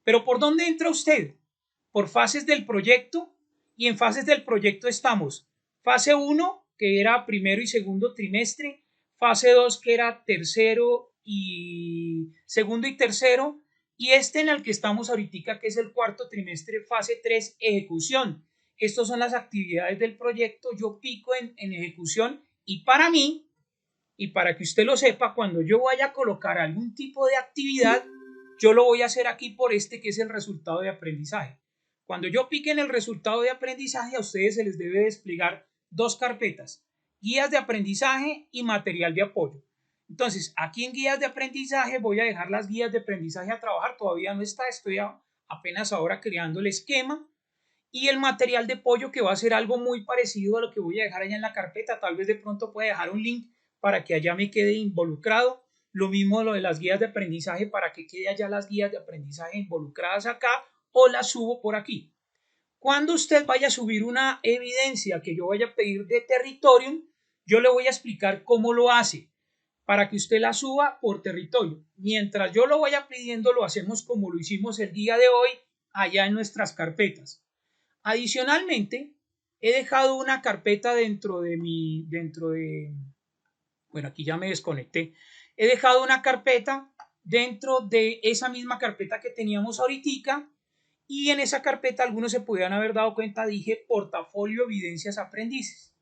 Pero ¿por dónde entra usted? Por fases del proyecto, y en fases del proyecto estamos fase 1, que era primero y segundo trimestre, fase 2, que era segundo y tercero, y en el que estamos ahorita, que es el cuarto trimestre, fase 3, ejecución. Estas son las actividades del proyecto. Yo pico en ejecución y para mí, y para que usted lo sepa, cuando yo vaya a colocar algún tipo de actividad, yo lo voy a hacer aquí por que es el resultado de aprendizaje. Cuando yo pique en el resultado de aprendizaje, a ustedes se les debe desplegar dos carpetas, guías de aprendizaje y material de apoyo. Entonces, aquí en guías de aprendizaje voy a dejar las guías de aprendizaje a trabajar, todavía no está, estoy apenas ahora creando el esquema, y el material de apoyo, que va a ser algo muy parecido a lo que voy a dejar allá en la carpeta. Tal vez de pronto pueda dejar un link para que allá me quede involucrado. Lo mismo lo de las guías de aprendizaje, para que quede allá las guías de aprendizaje involucradas acá, o las subo por aquí. Cuando usted vaya a subir una evidencia que yo vaya a pedir de Territorium, yo le voy a explicar cómo lo hace, para que usted la suba por Territorium. Mientras yo lo vaya pidiendo, lo hacemos como lo hicimos el día de hoy, allá en nuestras carpetas. Adicionalmente, he dejado una carpeta bueno, aquí ya me desconecté. He dejado una carpeta dentro de esa misma carpeta que teníamos ahorita, y en esa carpeta algunos se pudieran haber dado cuenta, dije portafolio evidencias aprendices.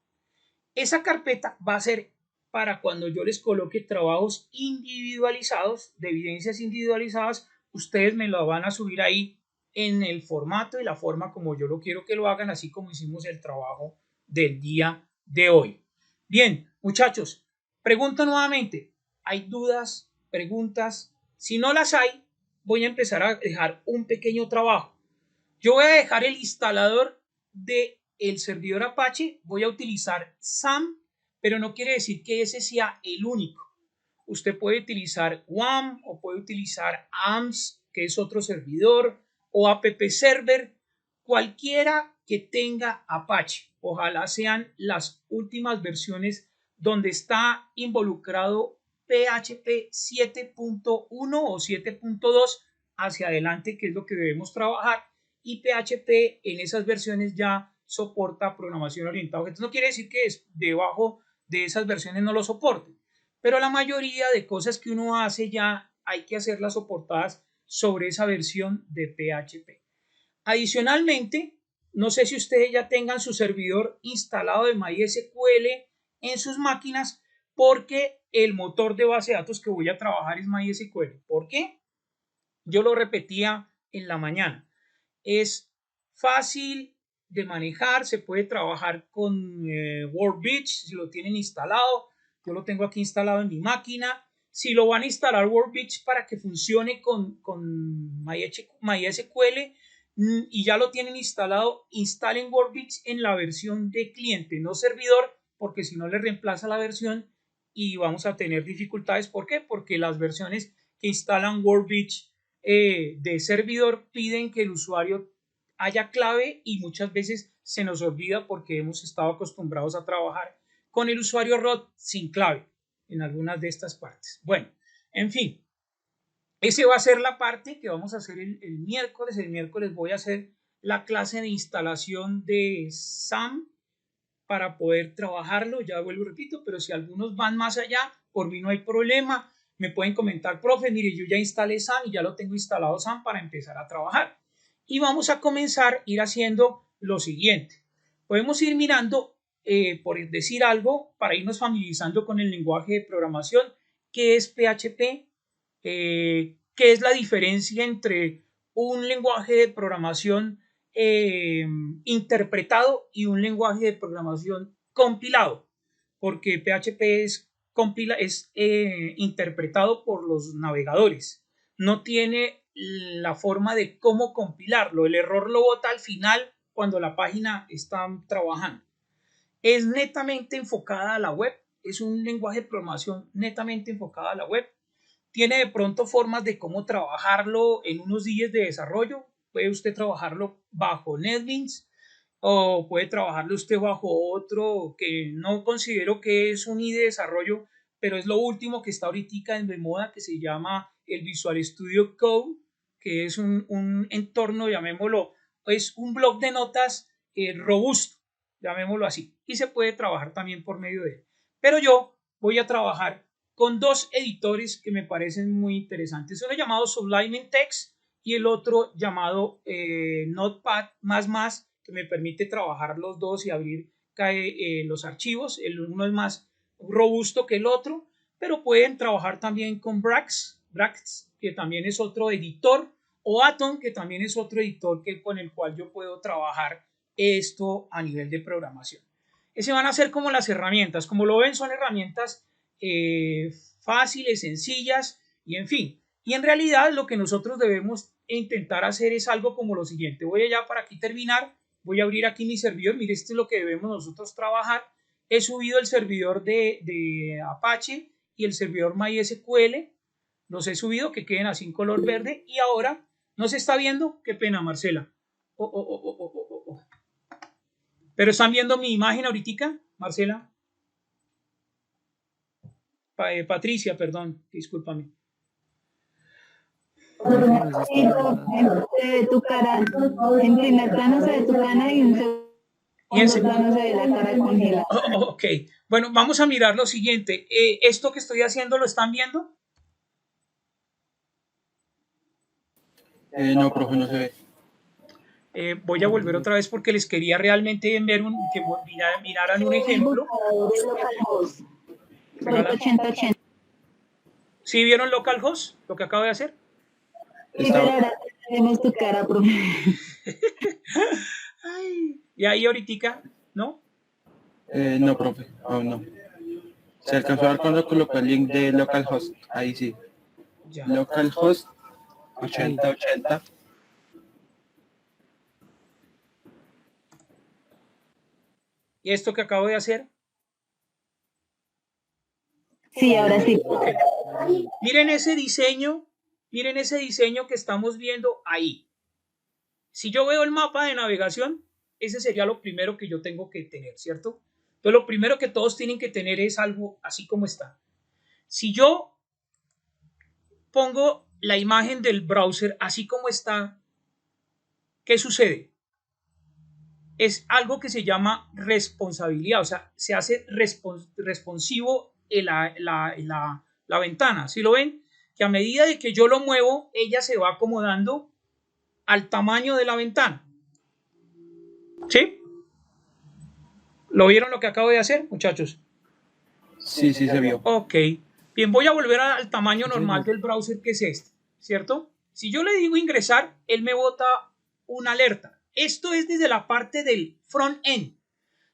Esa carpeta va a ser para cuando yo les coloque trabajos individualizados, de evidencias individualizadas, ustedes me lo van a subir ahí en el formato y la forma como yo lo quiero que lo hagan, así como hicimos el trabajo del día de hoy. Bien, muchachos, pregunto nuevamente, ¿hay dudas, preguntas? Si no las hay, voy a empezar a dejar un pequeño trabajo. Yo voy a dejar el instalador del servidor Apache, voy a utilizar SAM, pero no quiere decir que ese sea el único. Usted puede utilizar WAM o puede utilizar AMS, que es otro servidor, o app server, cualquiera que tenga Apache. Ojalá sean las últimas versiones donde está involucrado PHP 7.1 o 7.2 hacia adelante, que es lo que debemos trabajar, y PHP en esas versiones ya soporta programación orientada a objetos. No quiere decir que debajo de esas versiones no lo soporte, pero la mayoría de cosas que uno hace ya hay que hacerlas soportadas sobre esa versión de PHP. Adicionalmente, no sé si ustedes ya tengan su servidor instalado de MySQL en sus máquinas, porque el motor de base de datos que voy a trabajar es MySQL. ¿Por qué? Yo lo repetía en la mañana. Es fácil de manejar, se puede trabajar con Workbench si lo tienen instalado. Yo lo tengo aquí instalado en mi máquina. Si lo van a instalar Workbench para que funcione con MySQL y ya lo tienen instalado, instalen Workbench en la versión de cliente, no servidor, porque si no le reemplaza la versión y vamos a tener dificultades. ¿Por qué? Porque las versiones que instalan Workbench de servidor piden que el usuario haya clave y muchas veces se nos olvida porque hemos estado acostumbrados a trabajar con el usuario root sin clave en algunas de estas partes. Bueno, en fin, esa va a ser la parte que vamos a hacer el miércoles. El miércoles voy a hacer la clase de instalación de SAM para poder trabajarlo. Ya vuelvo y repito, pero si algunos van más allá, por mí no hay problema. Me pueden comentar, profe, mire, yo ya instalé SAM y ya lo tengo instalado SAM para empezar a trabajar. Y vamos a comenzar a ir haciendo lo siguiente. Podemos ir mirando, por decir algo, para irnos familiarizando con el lenguaje de programación, qué es PHP, qué es la diferencia entre un lenguaje de programación interpretado y un lenguaje de programación compilado, porque PHP es interpretado por los navegadores, no tiene la forma de cómo compilarlo, el error lo bota al final cuando la página está trabajando. Es netamente enfocada a la web, es un lenguaje de programación netamente enfocada a la web. Tiene de pronto formas de cómo trabajarlo en unos días de desarrollo. Puede usted trabajarlo bajo NetBeans o puede trabajarlo usted bajo otro que no considero que es un IDE de desarrollo, pero es lo último que está ahorita de moda, que se llama el Visual Studio Code, que es un entorno, llamémoslo, es un bloc de notas robusto, llamémoslo así, y se puede trabajar también por medio de él. Pero yo voy a trabajar con dos editores que me parecen muy interesantes. Uno llamado Sublime Text y el otro llamado Notepad++, que me permite trabajar los dos y abrir los archivos. El uno es más robusto que el otro, pero pueden trabajar también con Brax, que también es otro editor, o Atom, que también es otro editor con el cual yo puedo trabajar esto a nivel de programación. Ese van a ser como las herramientas. Como lo ven, son herramientas fáciles, sencillas y en fin. Y en realidad lo que nosotros debemos intentar hacer es algo como lo siguiente. Voy allá para aquí terminar. Voy a abrir aquí mi servidor. Mire, esto es lo que debemos nosotros trabajar. He subido el servidor de Apache y el servidor MySQL. Los he subido, que queden así en color verde. Y ahora, ¿no se está viendo? Qué pena, Marcela. ¿Pero están viendo mi imagen ahorita, Marcela? Patricia, perdón, discúlpame. Tu cara, en primer plano se ve tu cara y en segundo plano se ve la cara congelada. Ok, bueno, vamos a mirar lo siguiente. ¿Esto que estoy haciendo lo están viendo? No, profe, no se ve. Voy a volver otra vez porque les quería realmente ver que miraran un ejemplo. Regala. 8080. ¿Sí vieron localhost? Lo que acabo de hacer. Sí, pero ahora tenemos tu cara, profe. Ay, y ahí ahorita, ¿no? No, profe, aún no. Se alcanzó a ver cuando colocó el link de localhost. Ahí sí. Ya. Localhost 8080. ¿Y esto que acabo de hacer? Sí, ahora sí. Ok. Miren ese diseño que estamos viendo ahí. Si yo veo el mapa de navegación, ese sería lo primero que yo tengo que tener, ¿cierto? Entonces lo primero que todos tienen que tener es algo así como está. Si yo pongo la imagen del browser así como está, ¿qué sucede? Es algo que se llama responsabilidad, o sea, se hace responsivo en la ventana. ¿Sí lo ven? Que a medida de que yo lo muevo, ella se va acomodando al tamaño de la ventana. ¿Sí? ¿Lo vieron lo que acabo de hacer, muchachos? Sí, sí se vio. Ok. Bien, voy a volver al tamaño normal del browser, que es este, ¿cierto? Si yo le digo ingresar, él me bota una alerta. Esto es desde la parte del front-end.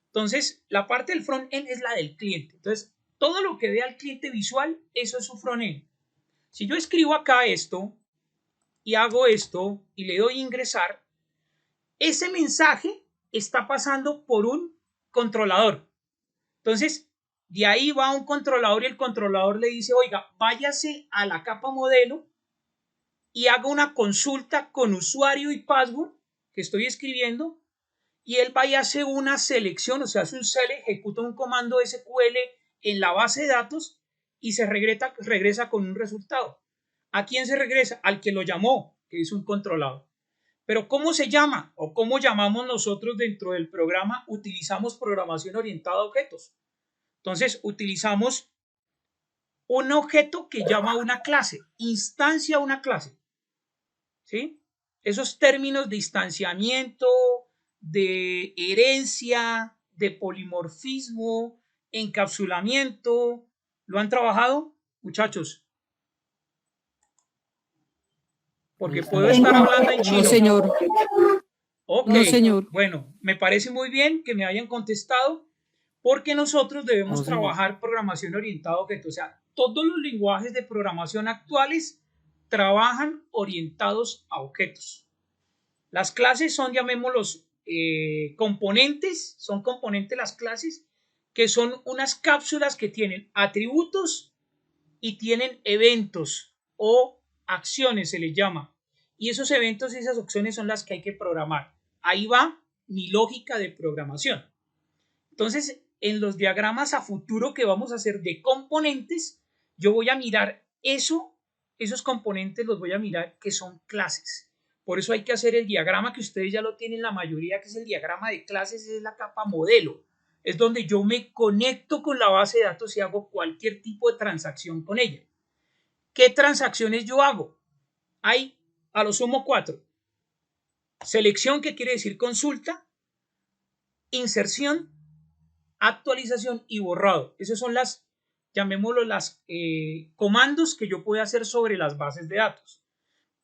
Entonces, la parte del front-end es la del cliente. Entonces, todo lo que vea el cliente visual, eso es su front-end. Si yo escribo acá esto y hago esto y le doy ingresar, ese mensaje está pasando por un controlador. Entonces, de ahí va un controlador y el controlador le dice, oiga, váyase a la capa modelo y haga una consulta con usuario y password que estoy escribiendo, y él va y hace una selección, o sea, hace un select, ejecuta un comando SQL en la base de datos y se regresa con un resultado. ¿A quién se regresa? Al que lo llamó, que es un controlador. Pero ¿cómo se llama o cómo llamamos nosotros dentro del programa? Utilizamos programación orientada a objetos. Entonces utilizamos un objeto que llama una clase, instancia una clase. ¿Sí? Esos términos de instanciamiento, de herencia, de polimorfismo, encapsulamiento, ¿lo han trabajado, muchachos? Porque puedo estar hablando en chino. No, señor. Ok, No, señor. bueno, me parece muy bien que me hayan contestado, porque nosotros debemos No, señor. trabajar programación orientada a objetos. O sea, todos los lenguajes de programación actuales trabajan orientados a objetos. Las clases son, llamémoslos, componentes, son componentes las clases, que son unas cápsulas que tienen atributos y tienen eventos o acciones, se les llama. Y esos eventos y esas acciones son las que hay que programar. Ahí va mi lógica de programación. Entonces, en los diagramas a futuro que vamos a hacer de componentes, yo voy a mirar esos componentes los voy a mirar que son clases. Por eso hay que hacer el diagrama que ustedes ya lo tienen la mayoría, que es el diagrama de clases, es la capa modelo. Es donde yo me conecto con la base de datos y hago cualquier tipo de transacción con ella. ¿Qué transacciones yo hago? Hay a lo sumo 4. Selección, que quiere decir consulta, inserción, actualización y borrado. Esos son las, llamémoslo, las comandos que yo puedo hacer sobre las bases de datos.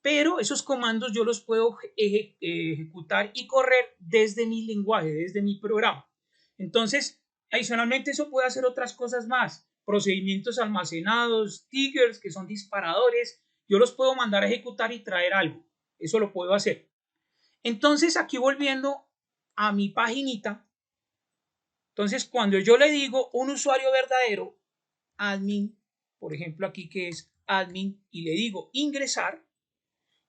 Pero esos comandos yo los puedo ejecutar y correr desde mi lenguaje, desde mi programa. Entonces, adicionalmente eso puede hacer otras cosas más. Procedimientos almacenados, triggers, que son disparadores. Yo los puedo mandar a ejecutar y traer algo. Eso lo puedo hacer. Entonces, aquí volviendo a mi paginita. Entonces, cuando yo le digo un usuario verdadero, admin, por ejemplo aquí que es admin, y le digo ingresar,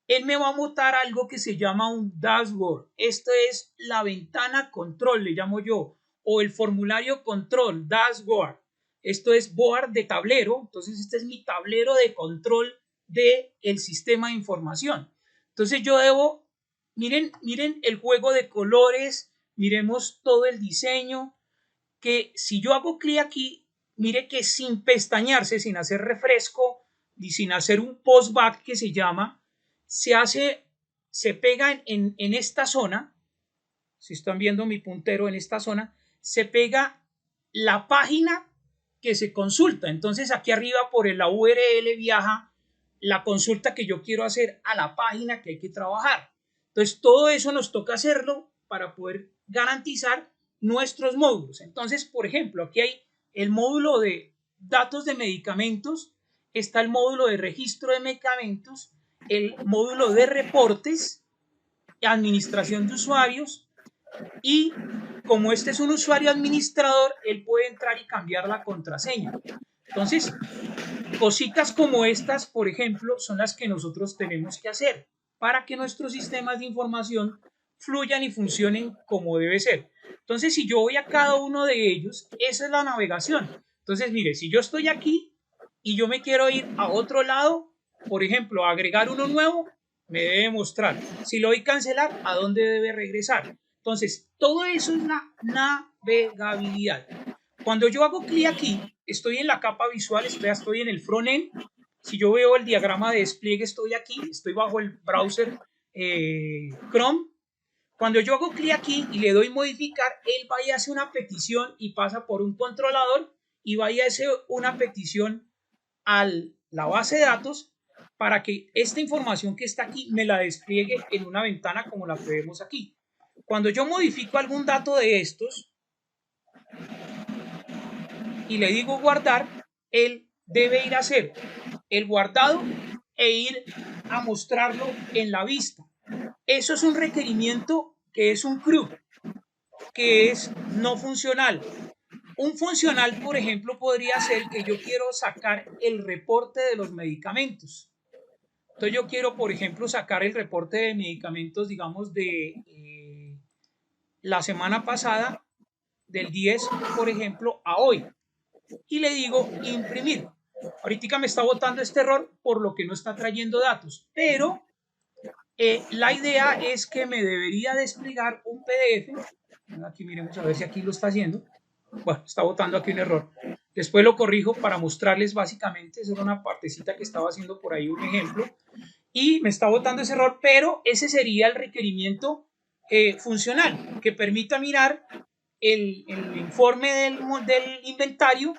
él me va a botar algo que se llama un dashboard. Esto es la ventana control, le llamo yo, o el formulario control, dashboard. Esto es board de tablero, entonces este es mi tablero de control del sistema de información. Entonces yo debo, miren el juego de colores, miremos todo el diseño, que si yo hago clic aquí, mire que sin pestañearse, sin hacer refresco y sin hacer un postback que se llama, se se pega en esta zona, si están viendo mi puntero en esta zona, se pega la página que se consulta. Entonces aquí arriba por la URL viaja la consulta que yo quiero hacer a la página que hay que trabajar. Entonces todo eso nos toca hacerlo para poder garantizar nuestros módulos. Entonces, por ejemplo, aquí hay el módulo de datos de medicamentos, está el módulo de registro de medicamentos, el módulo de reportes, administración de usuarios, y como este es un usuario administrador, él puede entrar y cambiar la contraseña. Entonces, cositas como estas, por ejemplo, son las que nosotros tenemos que hacer para que nuestros sistemas de información fluyan y funcionen como debe ser. Entonces, si yo voy a cada uno de ellos, esa es la navegación. Entonces, mire, si yo estoy aquí y yo me quiero ir a otro lado, por ejemplo, agregar uno nuevo, me debe mostrar. Si lo doy cancelar, ¿a dónde debe regresar? Entonces, todo eso es la navegabilidad. Cuando yo hago clic aquí, estoy en la capa visual, estoy en el frontend. Si yo veo el diagrama de despliegue, estoy aquí, estoy bajo el browser Chrome. Cuando yo hago clic aquí y le doy modificar, él va y hace una petición y pasa por un controlador y va y hace una petición a la base de datos para que esta información que está aquí me la despliegue en una ventana como la que vemos aquí. Cuando yo modifico algún dato de estos y le digo guardar, él debe ir a hacer el guardado e ir a mostrarlo en la vista. Eso es un requerimiento que es un CRUD, que es no funcional. Un funcional, por ejemplo, podría ser que yo quiero sacar el reporte de los medicamentos. Entonces yo quiero, por ejemplo, sacar el reporte de medicamentos, digamos, de la semana pasada, del 10, por ejemplo, a hoy. Y le digo imprimir. Ahorita me está botando este error por lo que no está trayendo datos, pero la idea es que me debería desplegar un PDF. Aquí miremos a ver si aquí lo está haciendo. Bueno, está botando aquí un error. Después lo corrijo para mostrarles básicamente. Esa era una partecita que estaba haciendo por ahí un ejemplo. Y me está botando ese error, pero ese sería el requerimiento funcional que permita mirar el informe del inventario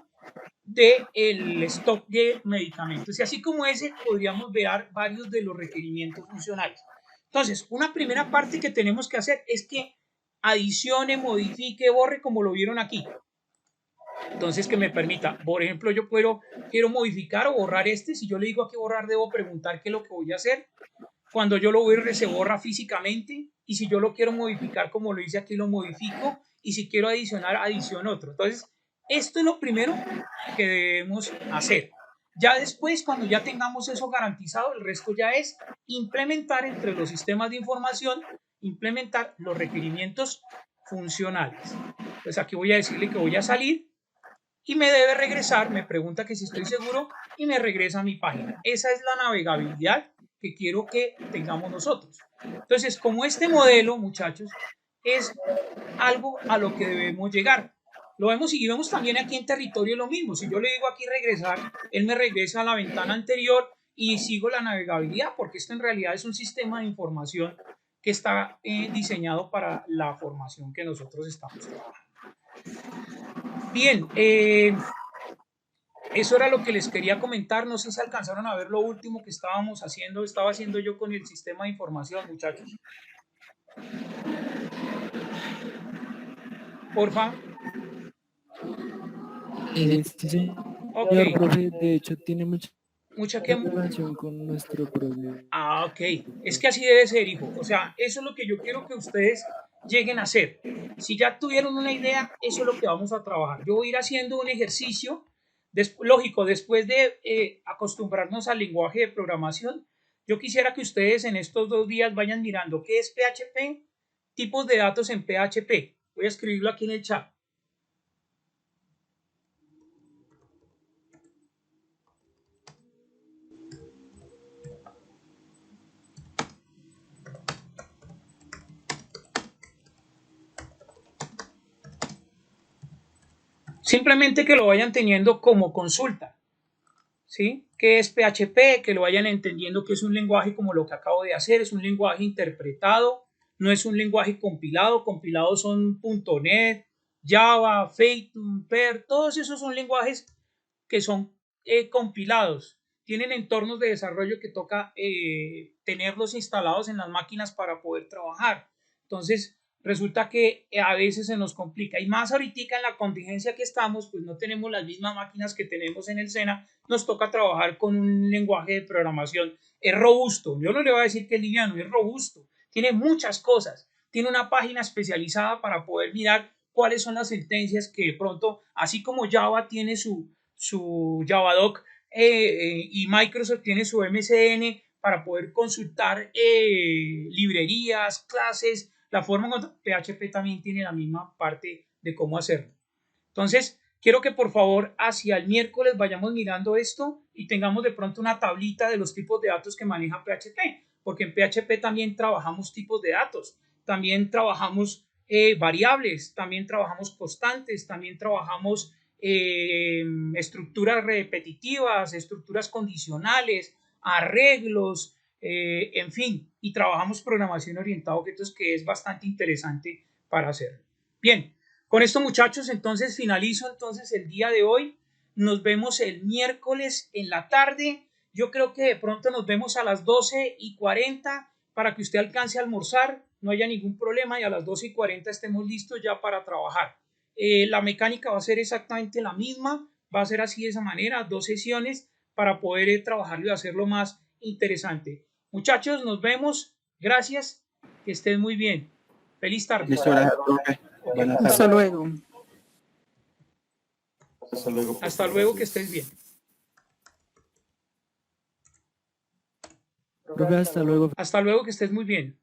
del stock de medicamentos. Y así como ese, podríamos ver varios de los requerimientos funcionales. Entonces, una primera parte que tenemos que hacer es que adicione, modifique, borre, como lo vieron aquí. Entonces, que me permita, por ejemplo, yo quiero modificar o borrar este. Si yo le digo a qué borrar, debo preguntar qué es lo que voy a hacer. Cuando yo lo borre, se borra físicamente. Y si yo lo quiero modificar, como lo hice aquí, lo modifico. Y si quiero adicionar, adiciono otro. Entonces, esto es lo primero que debemos hacer. Ya después, cuando ya tengamos eso garantizado, el resto ya es implementar entre los sistemas de información, implementar los requerimientos funcionales. Pues aquí voy a decirle que voy a salir y me debe regresar, me pregunta que si estoy seguro y me regresa a mi página. Esa es la navegabilidad que quiero que tengamos nosotros. Entonces, como este modelo, muchachos, es algo a lo que debemos llegar. Lo vemos y vemos también aquí en territorio lo mismo. Si yo le digo aquí regresar, él me regresa a la ventana anterior y sigo la navegabilidad, porque esto en realidad es un sistema de información que está diseñado para la formación que nosotros estamos trabajando. Bien, eso era lo que les quería comentar. No sé si alcanzaron a ver lo último que estaba haciendo yo con el sistema de información, muchachos. Porfa. Sí, señor, Ok. profe, de hecho tiene mucha que... relación con nuestro proyecto. Ah, ok. Es que así debe ser, hijo. O sea, eso es lo que yo quiero que ustedes lleguen a hacer. Si ya tuvieron una idea, eso es lo que vamos a trabajar. Yo voy a ir haciendo un ejercicio, lógico, después de acostumbrarnos al lenguaje de programación. Yo quisiera que ustedes en estos 2 días vayan mirando qué es PHP, tipos de datos en PHP. Voy a escribirlo aquí en el chat. Simplemente que lo vayan teniendo como consulta, ¿sí? qué es PHP, que lo vayan entendiendo que es un lenguaje como lo que acabo de hacer, es un lenguaje interpretado, no es un lenguaje compilado, compilados son .NET, Java, Phaeton, Perl, todos esos son lenguajes que son compilados, tienen entornos de desarrollo que toca tenerlos instalados en las máquinas para poder trabajar. Entonces, resulta que a veces se nos complica y más ahorita en la contingencia que estamos, pues no tenemos las mismas máquinas que tenemos en el SENA, nos toca trabajar con un lenguaje de programación, es robusto, yo no le voy a decir que es liviano, es robusto, tiene muchas cosas, tiene una página especializada para poder mirar cuáles son las sentencias que de pronto, así como Java tiene su Javadoc y Microsoft tiene su MCN para poder consultar librerías, clases, la forma en que PHP también tiene la misma parte de cómo hacerlo. Entonces, quiero que por favor hacia el miércoles vayamos mirando esto y tengamos de pronto una tablita de los tipos de datos que maneja PHP, porque en PHP también trabajamos tipos de datos, también trabajamos variables, también trabajamos constantes, también trabajamos estructuras repetitivas, estructuras condicionales, arreglos, en fin, y trabajamos programación orientada a objetos, que es bastante interesante para hacerlo. Bien, con esto, muchachos, entonces finalizo entonces el día de hoy. Nos vemos el miércoles en la tarde. Yo creo que de pronto nos vemos a las 12:40 para que usted alcance a almorzar, no haya ningún problema y a las 12:40 estemos listos ya para trabajar. La mecánica va a ser exactamente la misma, va a ser así de esa manera, 2 sesiones para poder trabajarlo y hacerlo más interesante. Muchachos, nos vemos. Gracias. Que estén muy bien. Feliz tarde. Listo, gracias, profe. Buenas tardes. Hasta luego. Hasta luego. Hasta luego, que estés bien. Profe, hasta luego. Hasta luego, que estés muy bien.